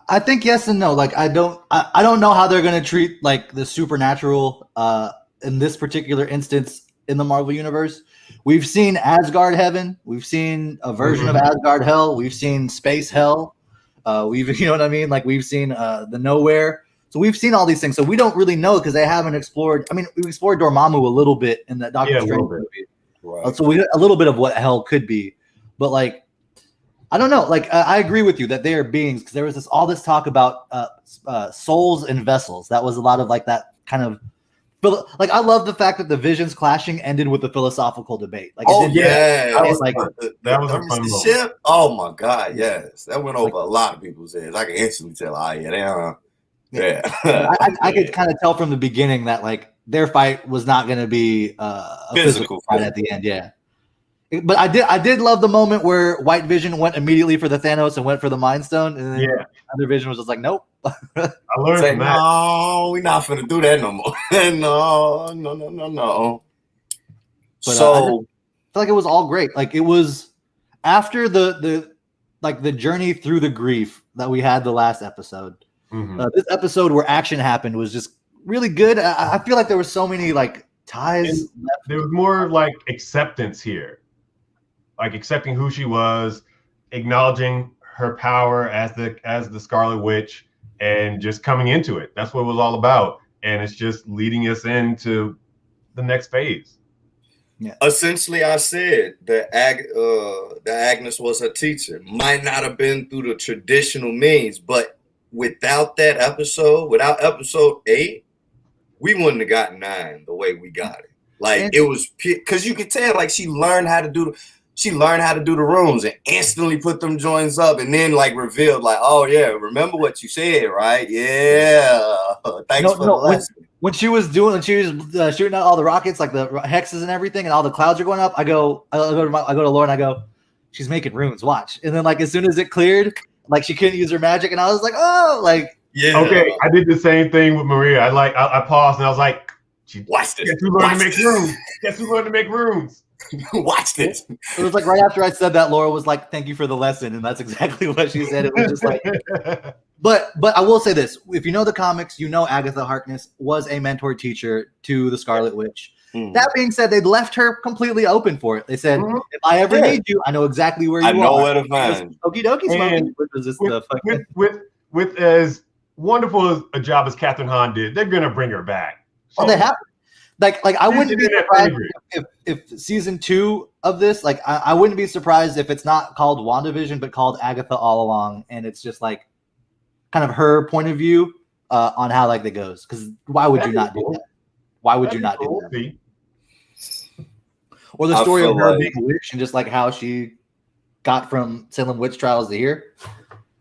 I think yes and no. Like I don't know how they're gonna treat like the supernatural in this particular instance in the Marvel universe. We've seen Asgard heaven, we've seen a version of Asgard hell, we've seen space hell, you know what I mean? Like we've seen the nowhere. So we've seen all these things. So we don't really know because they haven't explored. I mean, we've explored Dormammu a little bit in the Doctor Strange movie. Right. So we a little bit of what hell could be, but like. I don't know. Like, I agree with you that they are beings because there was all this talk about souls and vessels. That was a lot of like that kind of like. I love the fact that the visions clashing ended with a philosophical debate. Like, that was like that was a fun moment. Oh my god, yes, that went over a lot of people's heads. I can instantly tell. I could kind of tell from the beginning that like their fight was not going to be a physical fight at the end. Yeah. But I did love the moment where White Vision went immediately for the Thanos and went for the Mind Stone, and then other Vision was just like, nope. I learned from that. No, we're not gonna do that no more. no. But, So I feel like it was all great. Like it was after the journey through the grief that we had the last episode. This episode where action happened was just really good. I feel like there were so many like ties. There was more like acceptance here, like accepting who she was, acknowledging her power as the Scarlet Witch, and just coming into it. That's what it was all about, and it's just leading us into the next phase. Yeah. Essentially, I said that Agnes was her teacher. Might not have been through the traditional means, but without that episode, without episode 8, we wouldn't have gotten 9 the way we got it. Like it was because you could tell, like she learned how to do the rooms and instantly put them joints up, and then like revealed, like, oh yeah, remember what you said, right? Yeah, thanks for the lesson. When she was shooting out all the rockets, like the hexes and everything, and all the clouds are going up, I go to Laura and I go, she's making runes. Watch. And then like as soon as it cleared, like she couldn't use her magic, and I was like, oh, like yeah. Okay, I did the same thing with Maria. I paused and I was like, watch this. Guess who learned to make runes? Guess who learned to make runes? Watch this. It was like right after I said that, Laura was like, "Thank you for the lesson," and that's exactly what she said. It was just like, but I will say this: if you know the comics, you know Agatha Harkness was a mentor teacher to the Scarlet Witch. That being said, they left her completely open for it. They said, "If I ever need you, I know exactly where you are. I know where to find." Okie dokie, with as wonderful as a job as Catherine Hahn did, they're gonna bring her back. So, they have. Like I wouldn't be surprised if season 2 of this, like I wouldn't be surprised if it's not called WandaVision but called Agatha All Along, and it's just like kind of her point of view on how like that goes. Because why would you not do that? Why would you not do that? Or the story of her being a witch and just like how she got from Salem witch trials to here.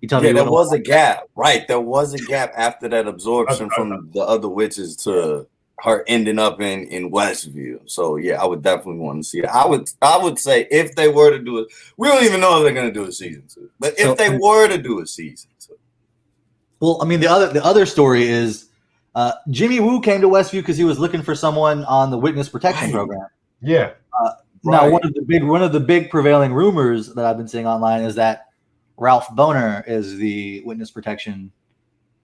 You tell me there was a gap, right? There was a gap after that absorption from the other witches to her ending up in Westview. So yeah, I would definitely want to see it. I would say if they were to do it, we don't even know if they're going to do a season 2. But if they were to do a season 2, well, I mean the other story is Jimmy Woo came to Westview because he was looking for someone on the witness protection program. Yeah. Now one of the big prevailing rumors that I've been seeing online is that Ralph Boner is the witness protection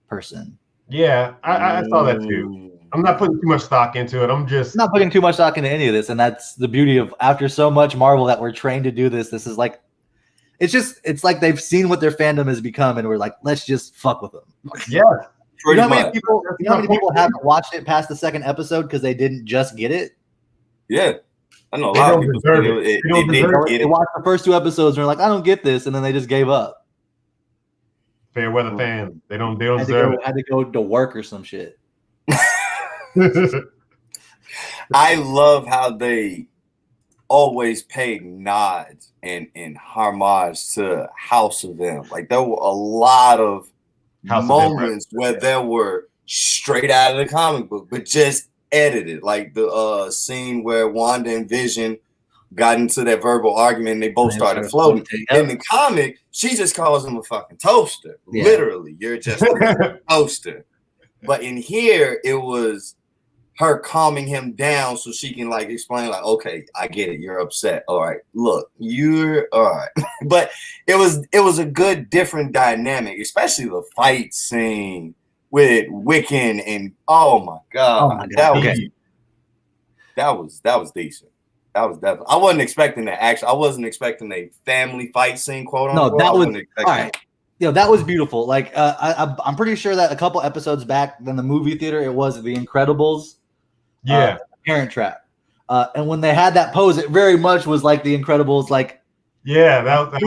person. Yeah, I saw that too. I'm not putting too much stock into it. I'm just not putting too much stock into any of this, and that's the beauty of after so much Marvel that we're trained to do this. This is like, it's like they've seen what their fandom has become, and we're like, let's just fuck with them. Yeah. You know how many people haven't watched it past the second episode because they didn't just get it? Yeah. I know a lot of people they watched the first 2 episodes and they're like, I don't get this, and then they just gave up. Fair weather fans. They don't deserve it. Had to go to work or some shit. I love how they always paid nods and homage to House of M. Like there were a lot of moments where there were straight out of the comic book, but just edited. Like the scene where Wanda and Vision got into that verbal argument and they both started floating. In the comic, she just calls him a fucking toaster. Yeah. Literally, you're just a toaster. But in here, it was her calming him down so she can like explain, like, okay, I get it. You're upset. All right, look, you're all right. But it was a good, different dynamic, especially the fight scene with Wiccan and oh my god, that was decent. That was definitely. I wasn't expecting that. Actually, I wasn't expecting a family fight scene. Quote unquote. No, that was all right. Yeah, that was beautiful. Like, I'm pretty sure that a couple episodes back in the movie theater, it was The Incredibles. Yeah, Parent Trap. And when they had that pose, it very much was like The Incredibles. Like, yeah, that was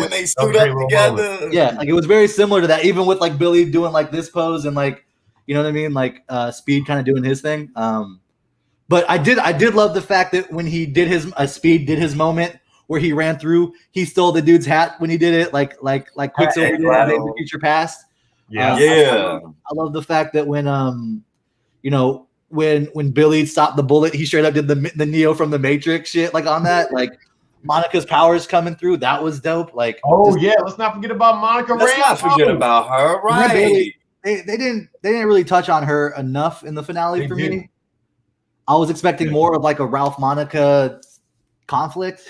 when they stood up together. Moment. Yeah, like it was very similar to that. Even with like Billy doing like this pose and like, you know what I mean? Like Speed kind of doing his thing. But I did love the fact that when he did his Speed did his moment where he ran through, he stole the dude's hat when he did it, like Quicksilver did in the Future Past. Yeah, I love the fact that when when Billy stopped the bullet, he straight up did the Neo from the Matrix shit like on that. Like Monica's powers coming through. That was dope. Like, let's not forget about Monica. Let's not forget about her, right? They didn't really touch on her enough in the finale for me. I was expecting more of like a Ralph Monica conflict.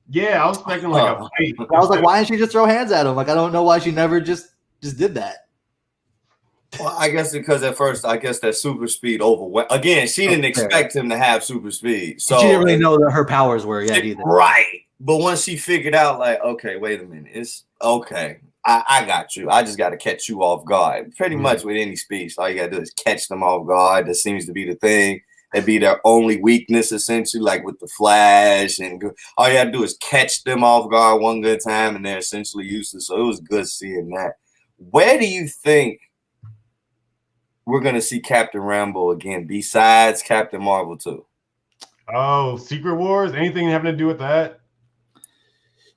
Yeah, I was expecting like a fight. I was like, why didn't she just throw hands at him? Like, I don't know why she never just did that. Well, I guess because at first, I guess that super speed overwhelmed. Again, she didn't expect him to have super speed, so she didn't really know that her powers were yet either. Right, but once she figured out, like, okay, wait a minute, it's okay. I got you. I just got to catch you off guard. Pretty much with any speed, all you got to do is catch them off guard. That seems to be the thing. That'd be their only weakness, essentially, like with the Flash. And all you got to do is catch them off guard one good time, and they're essentially useless. So it was good seeing that. Where do you think we're going to see Captain Rambo again, besides Captain Marvel 2? Oh, Secret Wars? Anything having to do with that?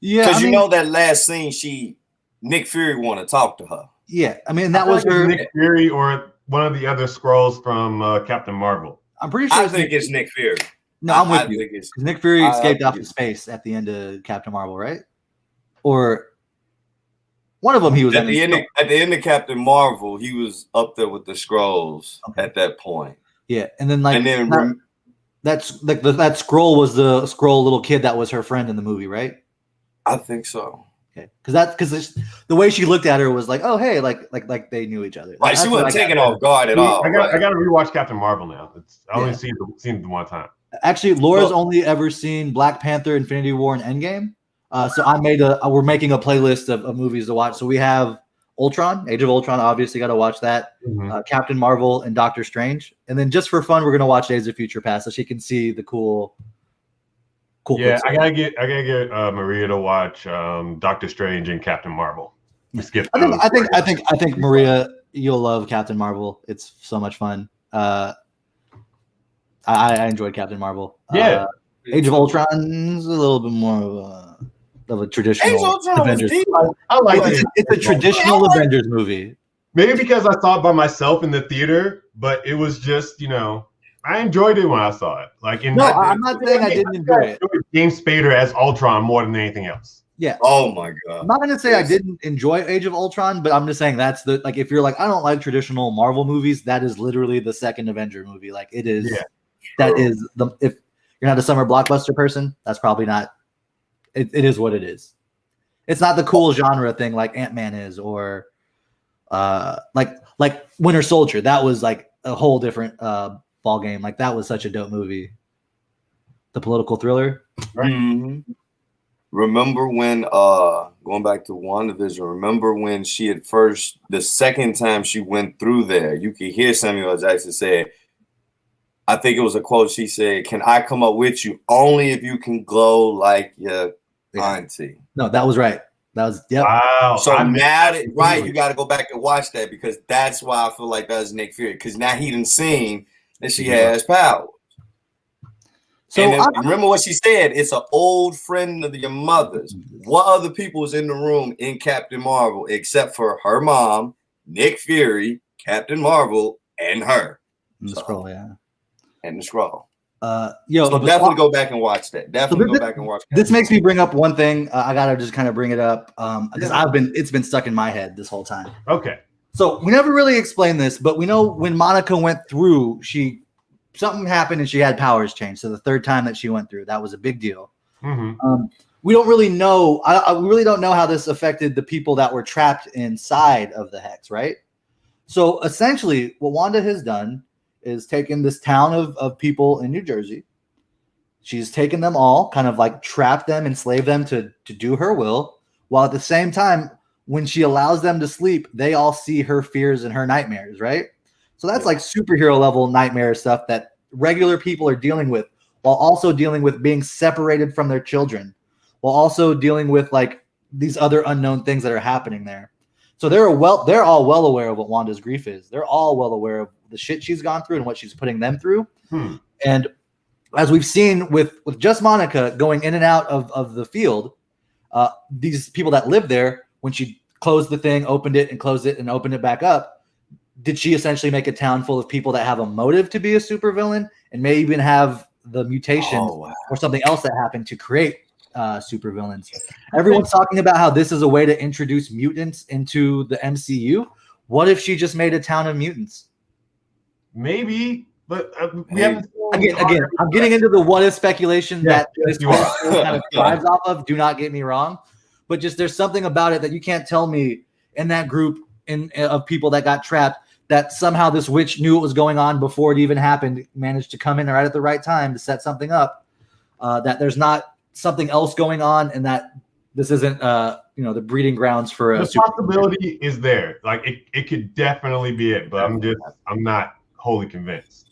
Yeah. Because you know that last scene, Nick Fury want to talk to her. Yeah. I mean, that was her. Nick Fury or one of the other Skrulls from Captain Marvel. I'm pretty sure. I think it's Nick Fury. No, I'm with you. Nick Fury escaped off to space at the end of Captain Marvel, right? Or one of them he was at the end of Captain Marvel, he was up there with the Skrulls at that point. Yeah, and then that's like that Skrull was the Skrull little kid that was her friend in the movie, right? I think so. Okay, because the way she looked at her was like, oh hey, like they knew each other. Like she wasn't taken off guard at all. I got to rewatch Captain Marvel now. I only seen it one time. Actually, Laura's only ever seen Black Panther, Infinity War, and Endgame. So we're making a playlist of movies to watch. So we have Ultron, Age of Ultron, obviously got to watch that. Captain Marvel and Doctor Strange. And then just for fun, we're going to watch Days of Future Past so she can see the cool. Yeah, I gotta get Maria to watch Doctor Strange and Captain Marvel. I think Maria, you'll love Captain Marvel. It's so much fun. I enjoyed Captain Marvel. Yeah. Age of Ultron is a little bit more of a traditional Avengers. I like it. It's a traditional Avengers movie. Maybe because I saw it by myself in the theater, but it was just, I enjoyed it when I saw it. I'm not saying I didn't enjoy it. James Spader as Ultron more than anything else. Yeah. Oh my god. I'm not gonna say I didn't enjoy Age of Ultron, but I'm just saying that's if you're like, I don't like traditional Marvel movies, that is literally the second Avenger movie. Like it is. Yeah. That is if you're not a summer blockbuster person, that's probably not. It is what it is. It's not the cool genre thing like Ant-Man is, or like Winter Soldier. That was like a whole different ball game. Like that was such a dope movie. The political thriller. Right. Mm-hmm. Remember when going back to WandaVision, remember when she had the second time she went through there, you could hear Samuel L. Jackson say, I think it was a quote, she said, "Can I come up with you only if you can glow like your auntie?" No, that was right. That was Wow. So now you got to go back and watch that, because that's why I feel like that was Nick Fury, because now he done seen that she has power. So remember what she said? It's an old friend of your mother's. What other people was in the room in Captain Marvel except for her mom, Nick Fury, Captain Marvel, and her? And the Skrull, yeah. And the Skrull. So definitely go back and watch that. Definitely go back and watch that. This makes me bring up one thing. I gotta just kind of bring it up because it's been stuck in my head this whole time. Okay. So we never really explained this, but we know when Monica went through, something happened and she had powers changed. So the third time that she went through, that was a big deal. Mm-hmm. We don't really know. We really don't know how this affected the people that were trapped inside of the hex, right? So essentially, what Wanda has done is taken this town of people in New Jersey. She's taken them all, kind of like trapped them, enslaved them to do her will, while at the same time, when she allows them to sleep, they all see her fears and her nightmares, right? So that's like superhero level nightmare stuff that regular people are dealing with, while also dealing with being separated from their children, while also dealing with like these other unknown things that are happening there. So they're all well aware of what Wanda's grief is. They're all well aware of the shit she's gone through and what she's putting them through. And as we've seen with just Monica going in and out of the field, these people that live there, when she closed the thing, opened it and closed it and opened it back up, did she essentially make a town full of people that have a motive to be a supervillain and may even have the mutation or something else that happened to create supervillains. Everyone's talking about how this is a way to introduce mutants into the MCU. What if she just made a town of mutants? Maybe, but we haven't. Again, I'm getting into the what if speculation that this kind of thrives off of. Do not get me wrong, but just there's something about it that you can't tell me in that group of people that got trapped that somehow this witch knew what was going on before it even happened, managed to come in right at the right time to set something up. That there's not something else going on, and that this isn't the breeding grounds for the possibility is there. Like it could definitely be it, but I'm not wholly convinced.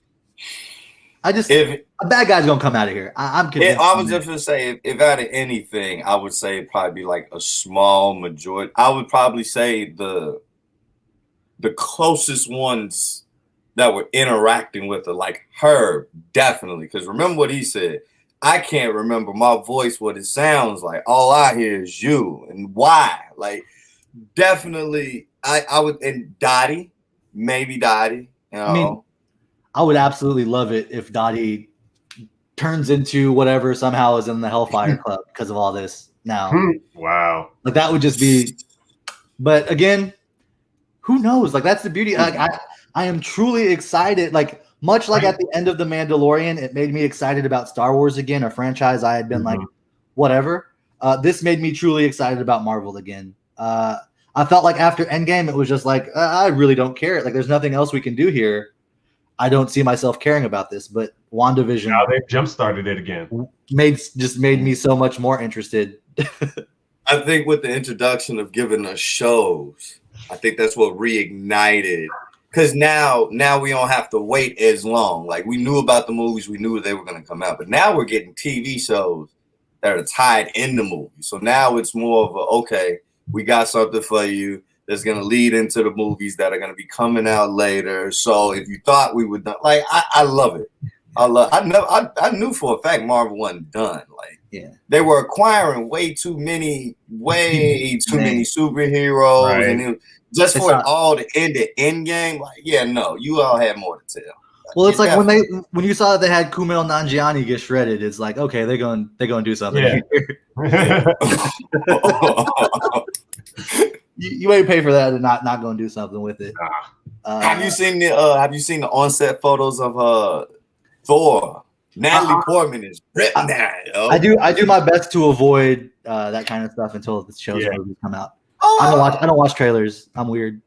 A bad guy's gonna come out of here. I'm convinced. I was just gonna say, if out of anything, I would say it'd probably be like a small majority. I would probably say the closest ones that were interacting with her, like Herb, definitely. Because remember what he said. I can't remember my voice, what it sounds like. All I hear is you and why. Like, definitely, I would, and Dottie, maybe Dottie. You know? I mean, I would absolutely love it if Dottie turns into whatever somehow is in the Hellfire Club because of all this now. Wow. Like, that would just be, but again, who knows? Like, that's the beauty. Like, I am truly excited. Like, much like at the end of The Mandalorian, it made me excited about Star Wars again, a franchise I had been like, whatever. This made me truly excited about Marvel again. I felt like after Endgame, it was just like, I really don't care. Like, there's nothing else we can do here. I don't see myself caring about this. But WandaVision, now they've jump-started it again. Made me so much more interested. I think with the introduction of giving us shows, I think that's what reignited. Because now we don't have to wait as long. Like, we knew about the movies, we knew they were going to come out, but now we're getting TV shows that are tied in the movie. So now it's more of okay, we got something for you that's going to lead into the movies that are going to be coming out later. So if you thought we were done, like, I love it. I knew for a fact Marvel wasn't done. Like, they were acquiring way too many superheroes, right. And it for it all to end at Endgame, like, you all had more to tell. Well, it's like when you saw that they had Kumail Nanjiani get shredded, it's like, okay, they're going to do something. Yeah. You ain't pay for that and not going to do something with it. Have you seen the on-set photos of Thor? Natalie Portman is ripping that. Yo. I do my best to avoid that kind of stuff until the shows movies come out. I don't watch trailers. I'm weird.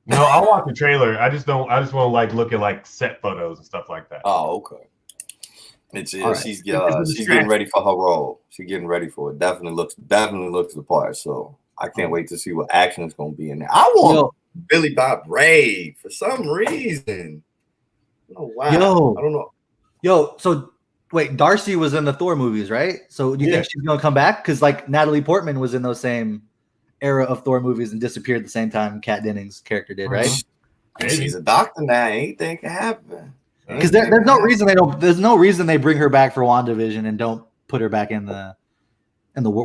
No, I'll watch the trailer. I just want to like look at like set photos and stuff like that. Oh, okay. She's getting ready for her role. She's getting ready for it. Definitely looks the part. So I can't wait to see what action is going to be in there. I want Billy Bob Brave for some reason. I don't know why. I don't know. So wait, Darcy was in the Thor movies, right? So do you think she's going to come back? Because like Natalie Portman was in those same era of Thor movies and disappeared at the same time Kat Dennings' character did, right? She's a doctor now. Anything can happen. Because there's no reason they bring her back for WandaVision and don't put her back in the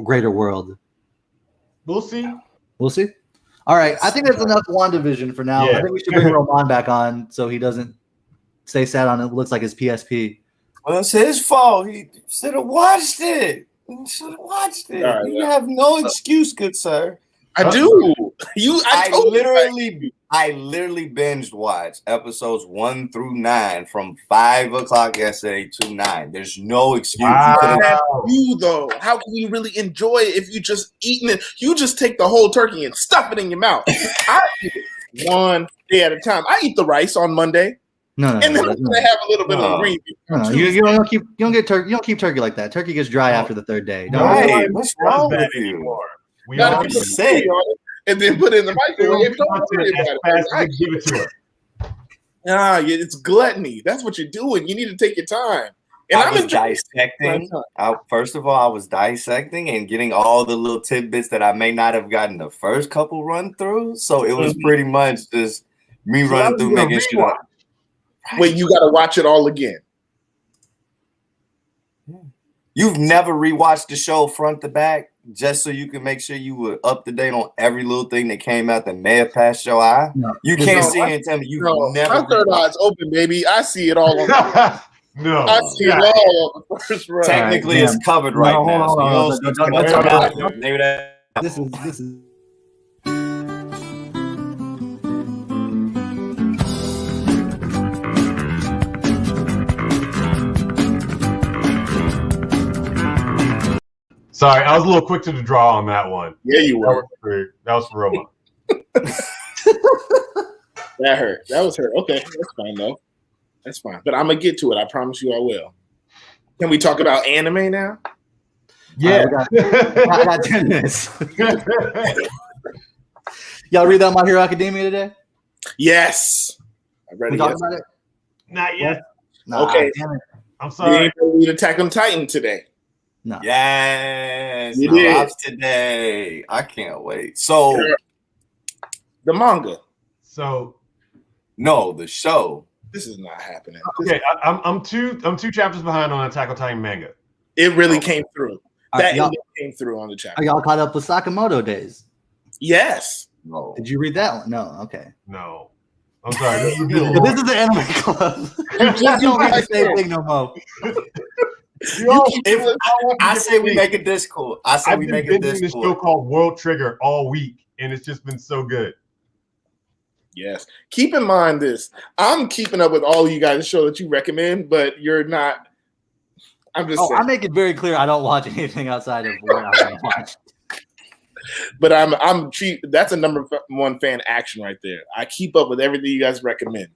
greater world. We'll see. All right, I think that's enough WandaVision for now. I think we should bring Romann back on so he doesn't stay sad on it. Looks like his PSP. Well, it's his fault. He should have watched it. Right, you have no excuse, good sir. I do. I literally binged watched episodes 1 through 9 from 5 o'clock yesterday to 9. There's no excuse. Wow. Though, how can you really enjoy it if you just eating it? You just take the whole turkey and stuff it in your mouth. I eat it one day at a time. I eat the rice on Monday. And then I'm gonna have a little bit of green. You don't keep turkey like that. Turkey gets dry after the third day. What's wrong with you? We gotta say and then put it in the microwave. Don't worry about it. Give it to her. It's gluttony. That's what you're doing. You need to take your time. And I was dissecting. First of all, I was dissecting and getting all the little tidbits that I may not have gotten the first couple run throughs. So it was pretty much just me running through, making sure. Wait, you got to watch it all again. You've never rewatched the show front to back just so you can make sure you were up to date on every little thing that came out that may have passed your eye? No. You can't see it and tell me you've never. My third eye's open, baby. I see it all. No. I see it all on the first round. Technically, it's covered right now. Maybe that. This is. Sorry, I was a little quick to the draw on that one. Yeah, you were. That was for Romann. That hurt. That was hurt. Okay, that's fine though. That's fine. But I'm gonna get to it. I promise you I will. Can we talk about anime now? Yeah. I got 10 minutes. Y'all read that My Hero Academia today? Yes. I read We it. talked about it? Not yet. Nah, Okay. Damn it. I'm You sorry. ain't gonna read Attack on Titan today. No. Yes. You did. Today. I can't wait. So The manga. So no, the show. This is not happening. okay, I'm two chapters behind on Attack on Titan manga. It really came through. All right, That y'all, ending came through on the are chapter. y'all caught up with Sakamoto Days? Yes. No. Did you read that one? No. Okay. No. I'm sorry. This is a But video. this is the anime club. just Don't read the like same that. thing no more. I say we make a Discord. I say I've we been make a binging this show Discord. called World Trigger all week, and it's just been so good. Yes. Keep in mind this. I'm keeping up with all of you guys' show that you recommend, but you're not. I'm just Oh, saying. I make it very clear I don't watch anything outside of what I want to watch. But that's a number one fan action right there. I keep up with everything you guys recommend.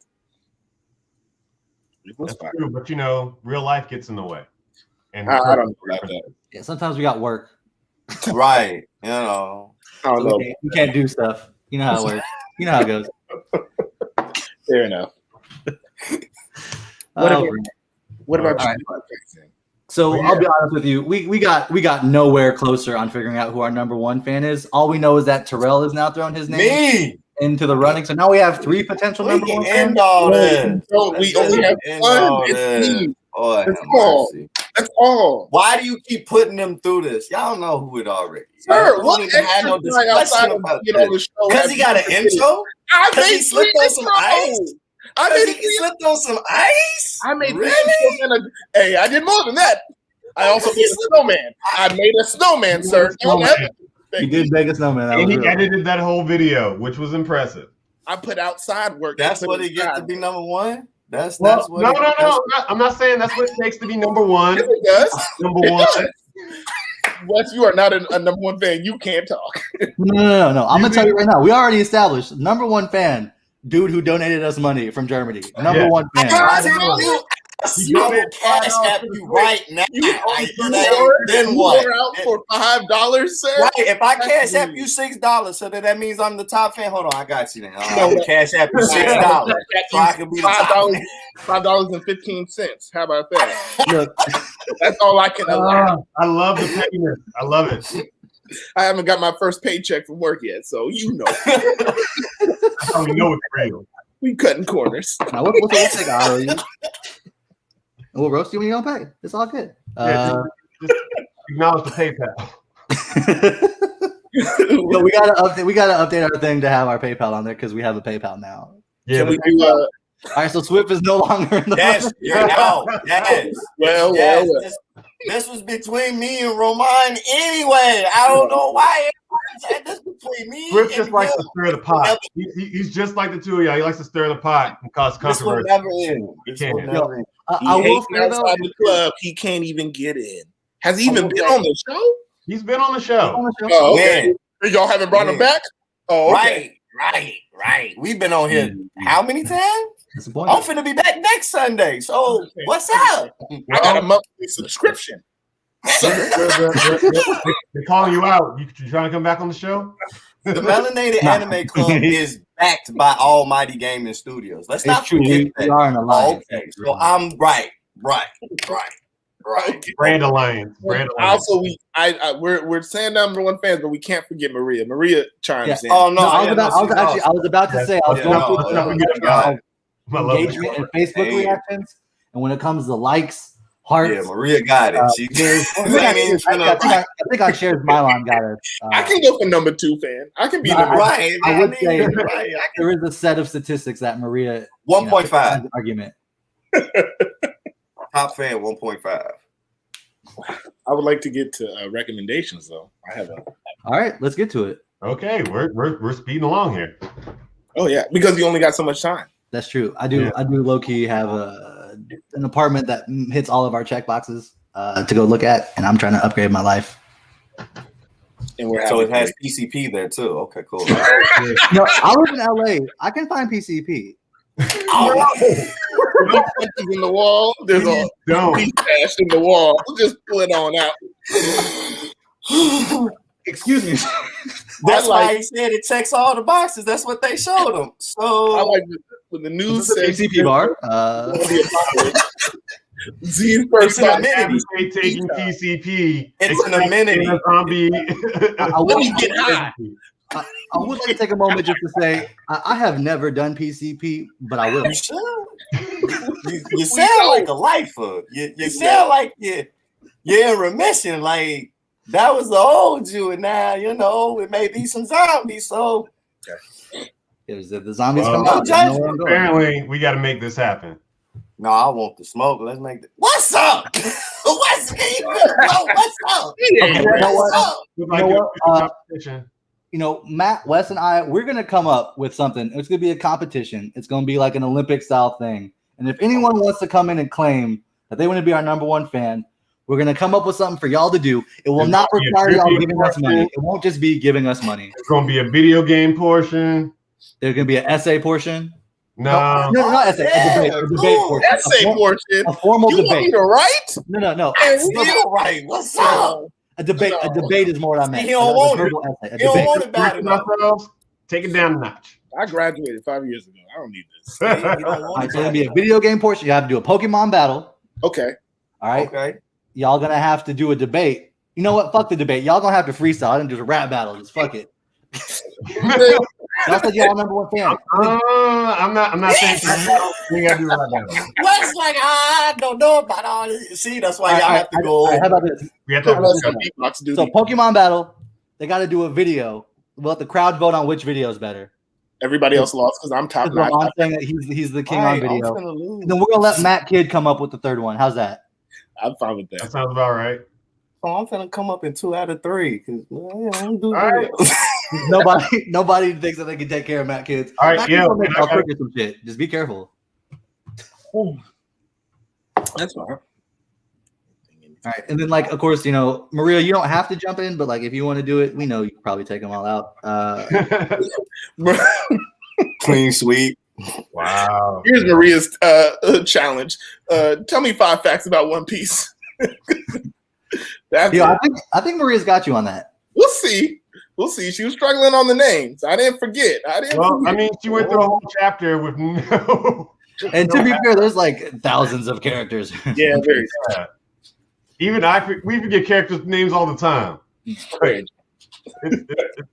That's true, but real life gets in the way. And I don't know about that. Yeah, sometimes we got work. Right. I don't So know. we can't do stuff. You know how it works. You know how it goes. Fair enough. Oh, What about All you? right. So I'll be honest with you. We got nowhere closer on figuring out who our number one fan is. All we know is that Terrell has now thrown his name into the running. So now we have 3 potential number one fans. End all this. So we only have one. It's me. Oh, That's all. That's all. Why do you keep putting them through this? Y'all know who it already. Sir, Y'all what don't even have extra no guy outside discussion of about being on the this. show? Because he got an intro? I Because he made slipped on some ice? I Because made he slipped on some ice? I made Really? Hey, I did more than that. I also made a snowman. I made a snowman, sir. He did make a snowman. That And was he real. edited that whole video, which was impressive. I put outside work. That's what he gets to be number one? That's No. what I'm not saying that's what it takes to be number one. Yes, it does. Number one. Wes, you are not a number one fan. You can't talk. No. I'm gonna tell you right now. We already established number one fan, dude who donated us money from Germany. Number one fan. I will cash app you right now. Then what? Out for $5, sir. Right, if I cash app you $6, so that means I'm the top fan. Hold on, I got you then. I'll cash app you $6, so I can be the top fan. $5.15. How about that? Look, That's all I can allow. I love the pettiness. I love it. I haven't got my first paycheck from work yet, so I don't even know it's real. we cutting corners. now we'll take hourly. And we'll roast you when you don't pay. It's all good. Just acknowledge the PayPal. Yo, we gotta update our thing to have our PayPal on there because we have a PayPal now. Yeah, Can we do All right, so Swift is no longer in the Yes, you're out. Yes. well. This was between me and Romann anyway. I don't know why. This between me Swift and just likes to him. stir the pot. He's just like the two of y'all. He likes to stir the pot and cause This will controversy. never end. This He will can't. never end. I will He say though, outside the club. He can't even get in. Has he even been on the show? He's been on the show. Oh, okay. Y'all haven't brought him back? Oh, okay. Right. We've been on here how many times? disappointed. I'm finna be back next Sunday. So what's up? I got a monthly subscription. They're calling you out. You trying to come back on the show? The Melanated Anime Club is backed by Almighty Gaming Studios. Let's not It's true. forget We that. are in alliance. Okay, so I'm right. Brand alliance. Also, we're saying number one fans, but we can't forget Maria. Maria chimes in. Oh no! I was about to say I was going through the engagement and Facebook reactions, and when it comes to likes, hearts, Yeah, Maria got it. She did. I think I shared Mylon got it. I can go for number two fan. I can be No, number Right. I would say right. there is a set of statistics that Maria 1.5. argument. Top fan 1.5. I would like to get to recommendations though. I have a. All right, let's get to it. Okay, we're speeding along here. Oh yeah, because you only got so much time. That's true. I do low key have an apartment that hits all of our check boxes to go look at, and I'm trying to upgrade my life. And we're So it has PCP there too. Okay, cool. No, I live in LA. I can find PCP. In the wall. There's a piece stashed in the wall. Just pull it on out. Excuse me. That's why he said it checks all the boxes. That's what they showed him. So I like when the news says PCP bar. Z's first time taking PCP. It's an amenity. Let me get high. I would like to take a moment just to say I have never done PCP, but I will. You should. You sound like a lifer. You sound like you're in remission. Like that was the old you, and now it may be some zombies. So if the zombies come out, apparently we got to make this happen. No, I want the smoke. Let's make it. What's up? What's up? Matt, Wes, and I, we're gonna come up with something. It's gonna be a competition. It's gonna be like an Olympic style thing. And if anyone wants to come in and claim that they want to be our number one fan, we're gonna come up with something for y'all to do. It will not require y'all giving us money. It won't just be giving us money. It's gonna be a video game portion. There's gonna be an essay portion. No, not essay. A debate portion. Essay portion. A formal debate. Want me to write? No. Still right. What's up? A debate. A debate is more what I meant. He don't want it. He don't want it bad enough. Take it down a notch. I graduated 5 years ago. I don't need this. All right, so there'll be a video game portion. You have to do a Pokemon battle. Okay. All right. Okay. Y'all gonna have to do a debate. You know what? Fuck the debate. Y'all gonna have to freestyle and do a rap battle. Just fuck it. Y'all said y'all number one fan. I'm not saying we gotta do that battle. Wes like I don't know about all this. See, that's why y'all have to go. How about this? We have to So Pokemon battle, they got to do a video. We'll let the crowd vote on which video is better. Everybody else lost because I'm top notch. I'm saying that he's the king on video. Then we're gonna let Matt Kidd come up with the third one. How's that? I'm fine with that. That sounds about right. Oh, I'm gonna come up in 2 out of 3 because I'm doing right. Nobody thinks that they can take care of Matt Kids. All right, I'll trigger some shit. Just be careful. That's fine. All right, and then of course, Maria, you don't have to jump in, but if you want to do it, we know you can probably take them all out. Clean sweep. Wow. Here's Maria's challenge. Tell me 5 facts about One Piece. I think Maria's got you on that. We'll see. She was struggling on the names. I didn't forget. She went through a whole chapter with no. And to be fair, there's thousands of characters. Yeah, very. Yeah. Even we forget characters' names all the time. It's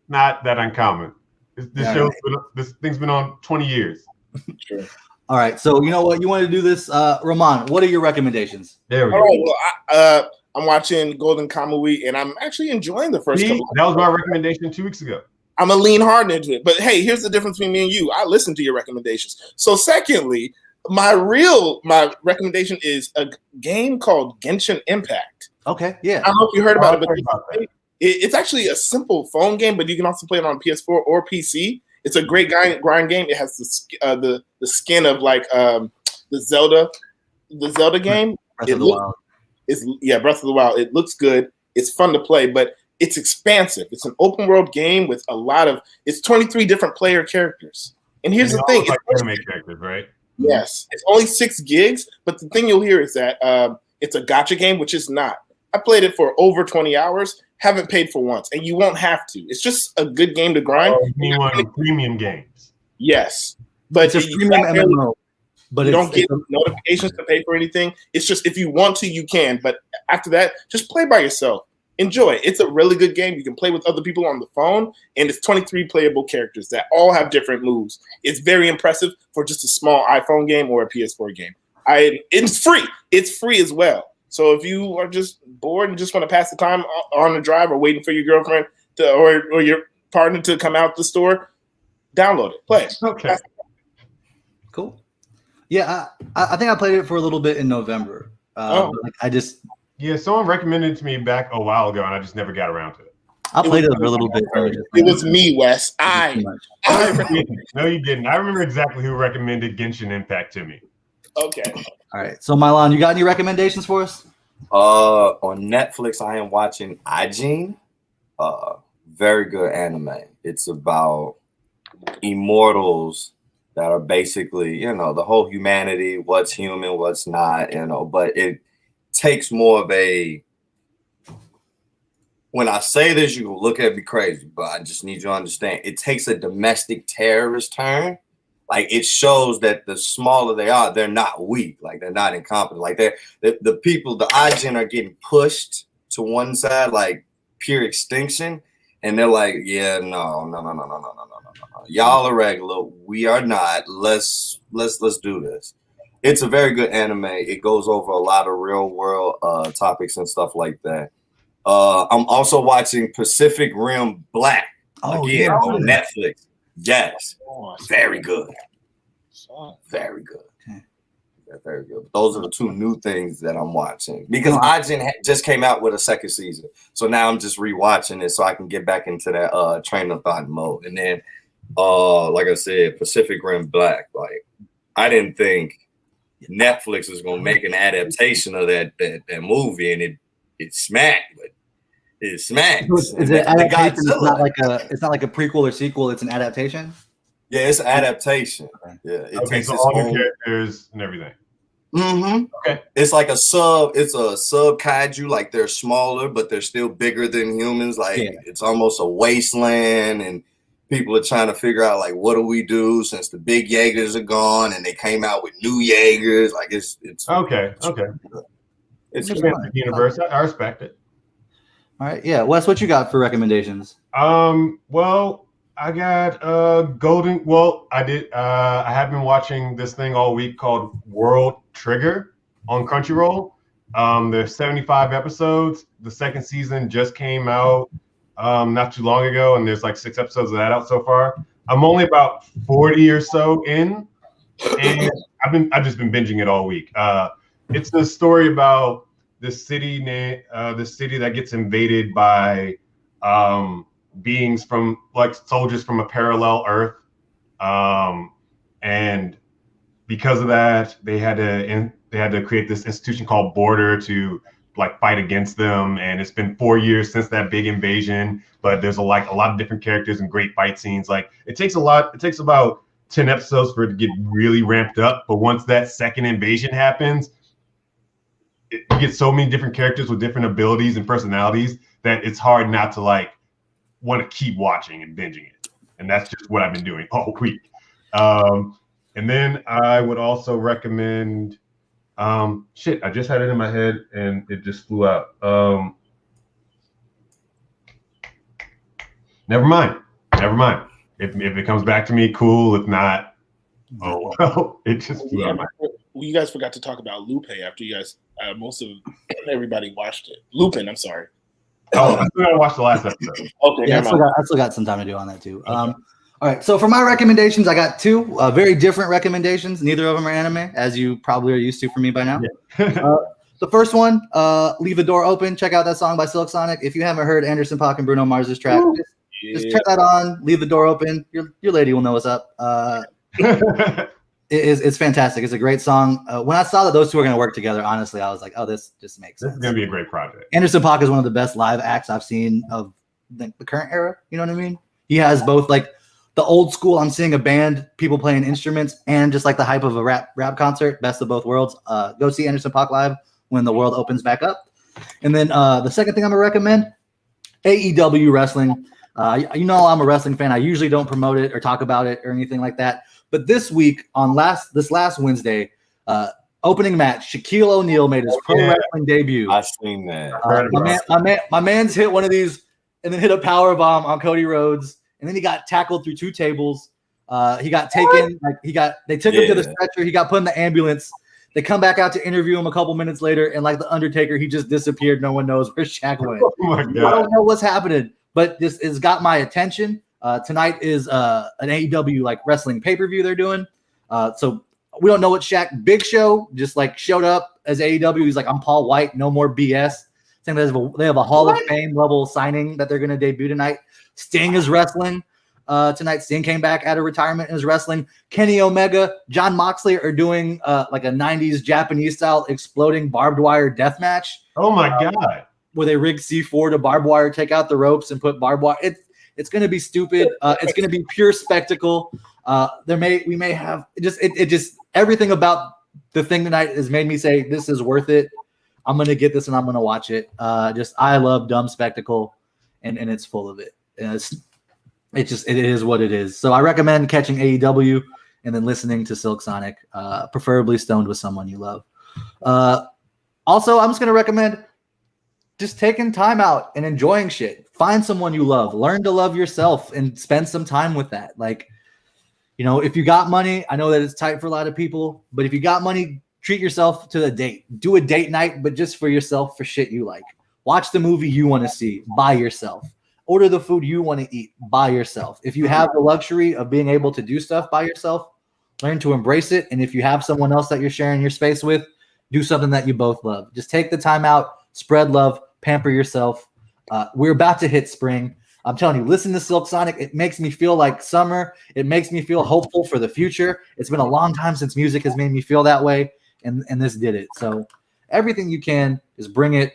not that uncommon. This thing's been on 20 years. True. All right, so you know what? You want to do this, Romann? What are your recommendations? There we go. All right, well, I'm watching Golden Kamuy, and I'm actually enjoying the first couple. That was my recommendation 2 weeks ago. I'm gonna lean hard into it. But hey, here's the difference between me and you. I listen to your recommendations. So secondly, my recommendation is a game called Genshin Impact. Okay, yeah. I don't know if you heard about it, but it's actually a simple phone game, but you can also play it on PS4 or PC. It's a great grind game. It has the skin of the Zelda game. Breath of the Wild. Breath of the Wild. It looks good. It's fun to play, but it's expansive. It's an open world game with it's 23 different player characters. And here's the thing. It's anime characters, right? Yes. It's only 6 gigs, but the thing you'll hear is that it's a gacha game, which is not. I played it for over 20 hours, haven't paid for once, and you won't have to. It's just a good game to grind. You want premium games. Yes. But it's a premium MMO. But you don't get notifications to pay for anything. It's just if you want to, you can. But after that, just play by yourself. Enjoy it. It's a really good game. You can play with other people on the phone, and it's 23 playable characters that all have different moves. It's very impressive for just a small iPhone game or a PS4 game. It's free. It's free as well. So if you are just bored and just want to pass the time on the drive or waiting for your girlfriend or your partner to come out the store, download it. Play it. Okay. Cool. Yeah, I think I played it for a little bit in November. Like, I just someone recommended it to me back a while ago, and I just never got around to it. I played it for a little bit. It was me, Wes. No, you didn't. I remember exactly who recommended Genshin Impact to me. Okay. All right. So, Milan, you got any recommendations for us? On Netflix, I am watching Ajin. Very good anime. It's about immortals that are basically, the whole humanity, what's human, what's not, but it takes more of a, when I say this, you will look at me crazy, but I just need you to understand, it takes a domestic terrorist turn. Like, it shows that the smaller they are, they're not weak. Like, they're not incompetent. Like, the people, the Ajin are getting pushed to one side, like pure extinction. And they're like, yeah, no. Y'all are regular. We are not. Let's do this. It's a very good anime. It goes over a lot of real world topics and stuff like that. I'm also watching Pacific Rim Black again on Netflix. Yes, very good. Very good. Very good. Those are the two new things that I'm watching because Ajin just came out with a second season. So now I'm just rewatching it so I can get back into that train of thought mode. And then, like I said, Pacific Rim Black. Like, I didn't think Netflix was gonna make an adaptation of that movie, and it smacked. But it smacked. Is it adaptation? It's not like a prequel or sequel. It's an adaptation. Yeah, it's an adaptation. Yeah, it takes so all the characters and everything. Mm-hmm. Okay. It's like it's a sub kaiju, like they're smaller, but they're still bigger than humans. Like, it's almost a wasteland, and people are trying to figure out, like, what do we do since the big Jaegers are gone, and they came out with new Jaegers. Like, it's okay. It's a fantasy universe. I respect it. All right. Yeah. Wes, what you got for recommendations? Well, I got Golden. Well, I did. I have been watching this thing all week called World Trigger on Crunchyroll. There's 75 episodes. The second season just came out not too long ago, and there's like 6 episodes of that out so far. I'm only about 40 or so in, and I've just been binging it all week. It's a story about this city that gets invaded by beings from, like, soldiers from a parallel Earth, and because of that, they had to create this institution called Border to, like, fight against them. And it's been 4 years since that big invasion, but there's a lot of different characters and great fight scenes. Like, it takes about 10 episodes for it to get really ramped up, but once that second invasion happens, you get so many different characters with different abilities and personalities that it's hard not to, like, want to keep watching and binging it. And that's just what I've been doing all week. And then I would also recommend, I just had it in my head and it just flew out. Never mind. If it comes back to me, cool. If not, oh well, it just flew out. Well, you guys forgot to talk about Lupe after you guys, most of everybody watched it. Lupin, I'm sorry. Oh, I still gotta watch the last episode. Okay, yeah, I still got some time to do on that too. Okay. All right, so for my recommendations, I got 2 very different recommendations. Neither of them are anime, as you probably are used to from me by now. Yeah. The first one, Leave the Door Open. Check out that song by Silk Sonic. If you haven't heard Anderson .Paak and Bruno Mars's track, just turn that on, leave the door open. Your lady will know what's up. It's fantastic. It's a great song. When I saw that those two are going to work together, honestly, I was like, oh, this just makes sense. This is going to be a great project. Anderson .Paak is one of the best live acts I've seen of the current era. You know what I mean? He has both, like, the old school, I'm seeing a band, people playing instruments, and just like the hype of a rap concert. Best of both worlds. Go see Anderson .Paak live when the world opens back up. And then the second thing I'm going to recommend, AEW wrestling. You know, I'm a wrestling fan. I usually don't promote it or talk about it or anything like that. But this week, on this last Wednesday, opening match, Shaquille O'Neal made his pro wrestling debut. I've seen that. My man's hit one of these and then hit a power bomb on Cody Rhodes, and then he got tackled through 2 tables. He got taken. They took him to the stretcher. He got put in the ambulance. They come back out to interview him a couple minutes later, and like the Undertaker, he just disappeared. No one knows where Shaq went. Oh my God. I don't know what's happening, but this has got my attention. Tonight is an AEW like wrestling pay-per-view they're doing. So we don't know what Shaq. Big Show just like showed up as AEW. He's like, I'm Paul White, no more BS. Saying they have a Hall of Fame level signing that they're going to debut tonight. Sting is wrestling tonight. Sting came back out of retirement and is wrestling. Kenny Omega, John Moxley are doing like a 90s Japanese style exploding barbed wire death match. Oh my God. Where they rig C4 to barbed wire, take out the ropes and put barbed wire. It's going to be stupid. It's going to be pure spectacle. We may have just everything about the thing tonight has made me say this is worth it. I'm going to get this and I'm going to watch it. I love dumb spectacle, and it's full of it. And it is what it is. So I recommend catching AEW and then listening to Silk Sonic, preferably stoned with someone you love. Also, I'm just going to recommend just taking time out and enjoying shit. Find someone you love. Learn to love yourself and spend some time with that. Like, if you got money, I know that it's tight for a lot of people, but if you got money, treat yourself to a date. Do a date night, but just for yourself, for shit you like. Watch the movie you want to see by yourself. Order the food you want to eat by yourself. If you have the luxury of being able to do stuff by yourself, learn to embrace it. And if you have someone else that you're sharing your space with, do something that you both love. Just take the time out, spread love, pamper yourself. We're about to hit spring. I'm telling you, listen to Silk Sonic. It makes me feel like summer. It makes me feel hopeful for the future. It's been a long time since music has made me feel that way. And this did it. So everything you can is bring it,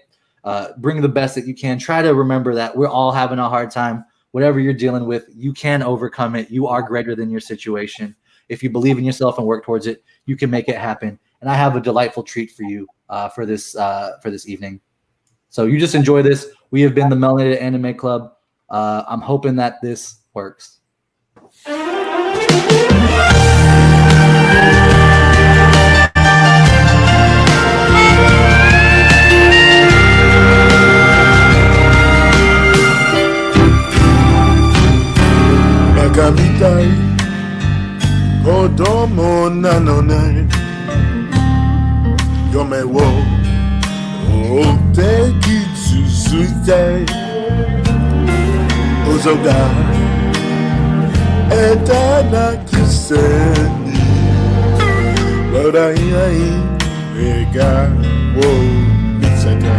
bring the best that you can. Try to remember that we're all having a hard time. Whatever you're dealing with, you can overcome it. You are greater than your situation. If you believe in yourself and work towards it, you can make it happen. And I have a delightful treat for you for this evening. So you just enjoy this. We have been the Melanated Anime Club. I'm hoping that this works. Bakamitai Kodomo nanone Yome wo Oteki tsusuite Ozoga Etana kiseni Loraiai Ega wo Mitsaga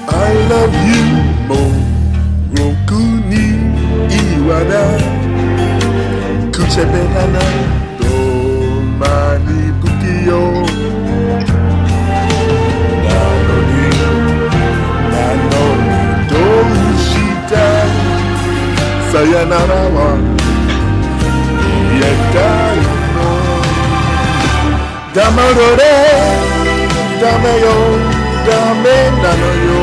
I love you more Roku ni iwana Kuchebehana Domani bukiyo Nanoni Doushita Sayonara wa Yetai no Damarore Dameyo Dame nanoyo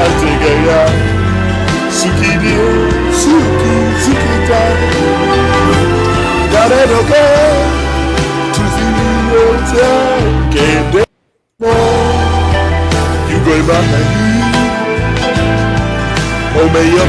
Altegaya Sukidio Sukita Daredoke Tuziniota Kede You go back and you Omeyo